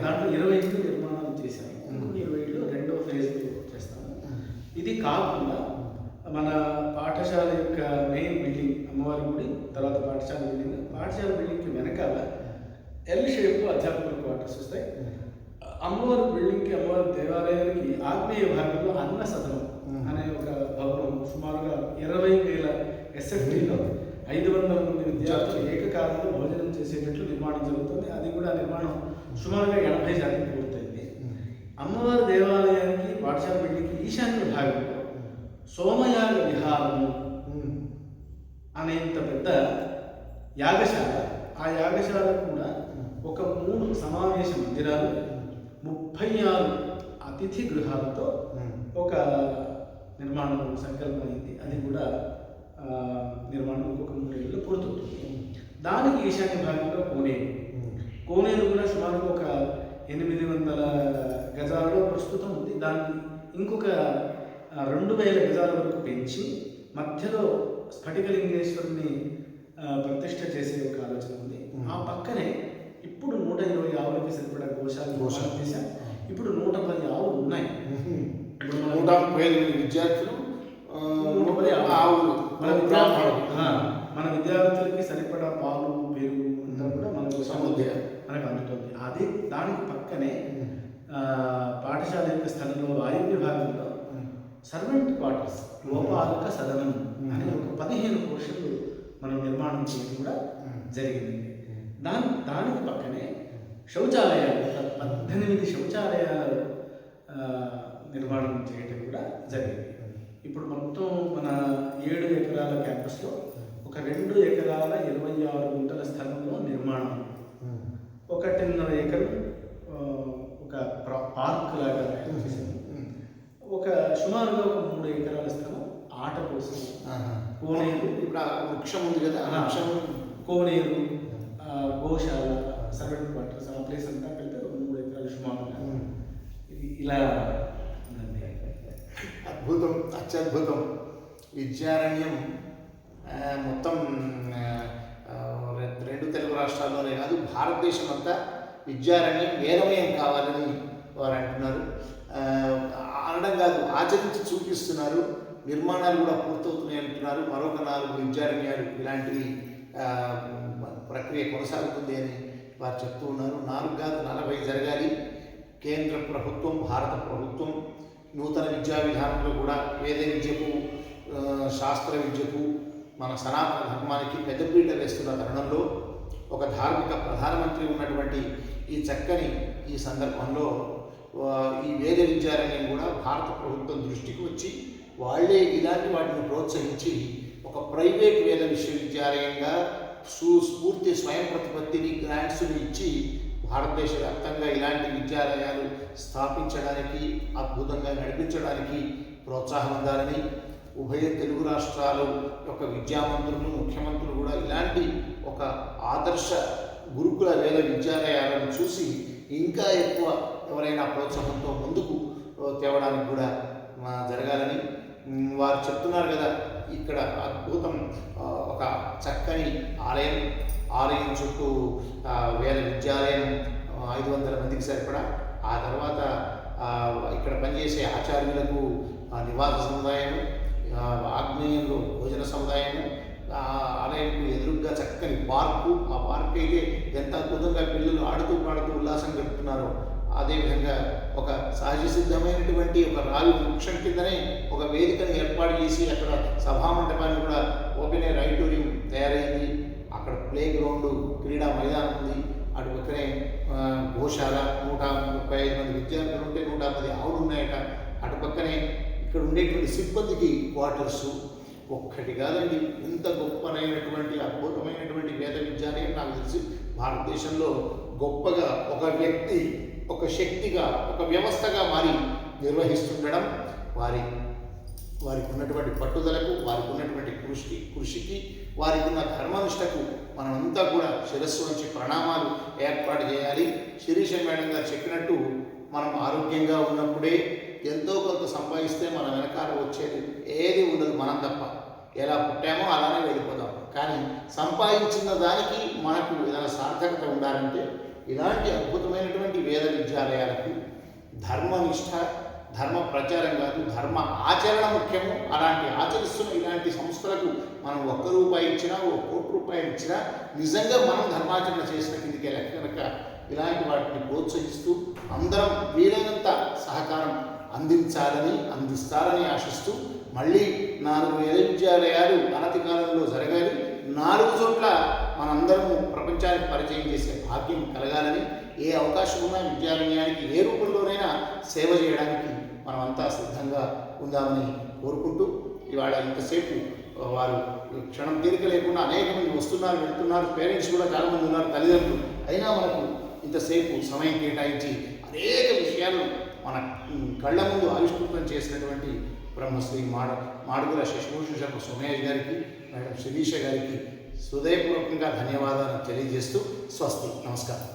దాంట్లో 20 ఇళ్ళు నిర్మాణాలు చేశాము. ఇంకొక 20 ఇళ్ళు 2వ ఫేజ్లో చేస్తాము. ఇది కాకుండా మన పాఠశాల యొక్క మెయిన్ బిల్డింగ్, అమ్మవారి గుడి, తర్వాత పాఠశాల బిల్డింగ్కి వెనకాల ఎల్ షేప్లో అధ్యాపకుల క్వార్టర్స్ వస్తాయి. అమ్మవారి బిల్డింగ్కి, అమ్మవారి దేవాలయానికి ఆగ్నేయ భాగంలో అన్న సదనం అనే ఒక భవనం సుమారుగా 20,000 SFTలో 500 మంది విద్యార్థులు ఏకకాలంలో భోజనం చేసేటట్లు నిర్మాణం జరుగుతుంది. అది కూడా నిర్మాణం సుమారుగా 80% పూర్తయింది. అమ్మవారి దేవాలయానికి, పాఠశాల బిల్డింగ్కి ఈశాన్య భాగంలో సోమయాగ విహారము అనేంత పెద్ద యాగశాల, ఆ యాగశాల కూడా ఒక 3 సమావేశ మందిరాలు, 36 అతిథి గృహాలతో ఒక నిర్మాణం సంకల్పమైంది. అది కూడా నిర్మాణం ఇంకొక 3 ఏళ్ళలో పూర్తవుతుంది. దానికి ఈశాన్య భాగంలో కోనేరు కూడా సుమారుగా ఒక 800 గజాలలో ప్రస్తుతం ఉంది. దాన్ని ఇంకొక 2000 గజాల వరకు పెంచి మధ్యలో స్ఫటికలింగేశ్వరుని ప్రతిష్ఠ చేసే ఒక ఆలోచన ఉంది. ఆ పక్కనే ఇప్పుడు 120 ఆవులకి సరిపడా గోశాల చేశాం. ఇప్పుడు 110 ఆవులు ఉన్నాయి. 135 విద్యార్థులు, 110 ఆవులు. మన విద్యార్థులకి సరిపడా పాలు, పెరుగు అంతా కూడా మనకు అందుతుంది. అది దానికి పక్కనే పాఠశాల యొక్క స్థలంలో వాయువ్య భాగంలో సర్వెంట్ క్వార్టర్స్, లోపాలక సదనం అనే ఒక 15 పోర్షన్లు మనం నిర్మాణం చేయడం కూడా జరిగింది. దానికి పక్కనే శౌచాలయాలు, 18 శౌచాలయాలు నిర్మాణం చేయడం కూడా జరిగింది. ఇప్పుడు మొత్తం మన 7 ఎకరాల క్యాంపస్లో ఒక 2 ఎకరాల 26 గుంటల స్థలంలో నిర్మాణం, 1.5 ఎకరం ఒక పార్క్ లాగా చేసాము. ఒక సుమారుగా ఒక 3 ఎకరాల స్థలం ఆట కోసం, కోనేరు, ఇప్పుడు వృక్షం ఉంది కదా, కోనేరు, గోశాల, సర్వెంట్ క్వార్టర్స్, ఆ ప్లేస్ అంతా కలిపి 3 ఎకరాలు సుమారుగా. ఇది ఇలా అద్భుతం, అత్యద్భుతం. విద్యారణ్యం మొత్తం 2 తెలుగు రాష్ట్రాల్లోనే కాదు, భారతదేశం అంతా విద్యారణ్యం వేదమయం కావాలని వారు అంటున్నారు. అనడం కాదు, ఆచరించి చూపిస్తున్నారు. నిర్మాణాలు కూడా పూర్తవుతున్నాయి అంటున్నారు. మరొక 4 విద్యారణ్యాలు ఇలాంటివి ప్రక్రియ కొనసాగుతుంది అని వారు చెప్తూ ఉన్నారు. 4 కాదు 40 జరగాలి. కేంద్ర ప్రభుత్వం, భారత ప్రభుత్వం నూతన విద్యా విధానంలో కూడా వేద విద్యకు శాస్త్ర విద్యకు మన సనాతన ధర్మానికి పెద్దపీట వేస్తున్న తరుణంలో ఒక ధార్మిక ప్రధానమంత్రి ఉన్నటువంటి ఈ చక్కని ఈ సందర్భంలో ఈ వేద విద్యాలయం కూడా భారత ప్రభుత్వం దృష్టికి వచ్చి వాళ్ళే ఇలాంటి వాటిని ప్రోత్సహించి ఒక ప్రైవేట్ వేద విశ్వవిద్యాలయంగా స్ఫూర్తి స్వయం ప్రతిపత్తిని గ్రాంట్స్ని ఇచ్చి భారతదేశ వ్యాప్తంగా ఇలాంటి విద్యాలయాలు స్థాపించడానికి అద్భుతంగా నడిపించడానికి ప్రోత్సాహం ఉండాలని ఉభయ తెలుగు రాష్ట్రాల యొక్క విద్యామంత్రులు ముఖ్యమంత్రులు కూడా ఇలాంటి ఒక ఆదర్శ గురుకుల వేద విద్యాలయాలను చూసి ఇంకా ఎక్కువ ఎవరైనా ప్రోత్సాహంతో ముందుకు తేవడానికి కూడా జరగాలని వారు చెప్తున్నారు కదా. ఇక్కడ అద్భుతం ఒక చక్కని ఆలయం చుట్టూ వేద విద్యాలయం 500 మందికి సరిపడా, ఆ తర్వాత ఇక్కడ పనిచేసే ఆచార్యులకు నివాస సముదాయం, ఆగ్నేయంలో భోజన సముదాయము, ఆలయంకు ఎదురుగా చక్కని పార్కు. ఆ పార్క్ అయితే ఎంత అద్భుతంగా పిల్లలు ఆడుతూ పాడుతూ ఉల్లాసం గడుపుతున్నారో, అదేవిధంగా ఒక సహజ సిద్ధమైనటువంటి ఒక రావి వృక్షం కిందనే ఒక వేదికను ఏర్పాటు చేసి అక్కడ సభామండపాన్ని కూడా ఓపెన్ ఎయిర్ ఆడిటోరియం తయారైంది. అక్కడ ప్లే గ్రౌండ్, క్రీడా మైదానం ఉంది. అటు పక్కనే గోశాల, 135 మంది విద్యార్థులు ఉంటే 110 ఆవులు ఉన్నాయట. అటు పక్కనే ఇక్కడ ఉండేటువంటి సిబ్బందికి క్వార్టర్సు. ఒక్కటి కాదండి, ఇంత గొప్పనైనటువంటి అద్భుతమైనటువంటి వేద విద్యాలయం నాకు తెలిసి భారతదేశంలో గొప్పగా ఒక వ్యక్తి ఒక శక్తిగా ఒక వ్యవస్థగా మారి నిర్వహిస్తుండడం వారికి ఉన్నటువంటి పట్టుదలకు, వారికి ఉన్నటువంటి కృషికి, వారికి ఉన్న ధర్మనిష్టకు మనమంతా కూడా శిరస్సు నుంచి ప్రణామాలు ఏర్పాటు చేయాలి. శిరీష మేడం గారు చెప్పినట్టు మనం ఆరోగ్యంగా ఉన్నప్పుడే ఎంతో కొంత సంపాదిస్తే మన వెనకాల వచ్చేది ఏది ఉండదు, మనం తప్ప. ఎలా పుట్టామో అలానే వెళ్ళిపోతాం. కానీ సంపాదించిన దానికి మనకు ఏదైనా సార్థకత ఉండాలంటే ఇలాంటి అద్భుతమైనటువంటి వేద విద్యాలయాలకు ధర్మనిష్ట, ధర్మ ప్రచారం కాదు, ధర్మ ఆచరణ ముఖ్యము. అలాంటి ఆచరిస్తున్న ఇలాంటి సంస్థలకు మనం ₹1 ఇచ్చినా, ₹1,00,00,000 ఇచ్చినా నిజంగా మనం ధర్మాచరణ చేసిన కిందికి లెక్క కనుక ఇలాంటి వాటిని ప్రోత్సహిస్తూ అందరం వీలైనంత సహకారం అందిస్తారని ఆశిస్తూ మళ్ళీ 4 వేద విద్యాలయాలు అనతి కాలంలో జరగాలి. 4 చోట్ల మనందరము ప్రపంచానికి పరిచయం చేసే భాగ్యం కలగాలని, ఏ అవకాశం ఉన్నా విద్యాలయానికి ఏ రూపంలోనైనా సేవ చేయడానికి మనమంతా సిద్ధంగా ఉందామని కోరుకుంటూ, ఇవాళ ఇంతసేపు వారు క్షణం తీరిక లేకుండా అనేక మంది వస్తున్నారు, వెళ్తున్నారు, పేరెంట్స్ కూడా చాలామంది ఉన్నారు, తల్లిదండ్రులు. అయినా మనకు ఇంతసేపు సమయం కేటాయించి అనేక విషయాలు మన కళ్ళ ముందు ఆవిష్కృతం చేసినటువంటి బ్రహ్మశ్రీ మాడుగుల శశిభూషణ్ శర్మ సోమయ్య గారికి, మేడం శిరీష గారికి హృదయపూర్వకంగా ధన్యవాదాలు తెలియజేస్తూ స్వస్తి. నమస్కారం.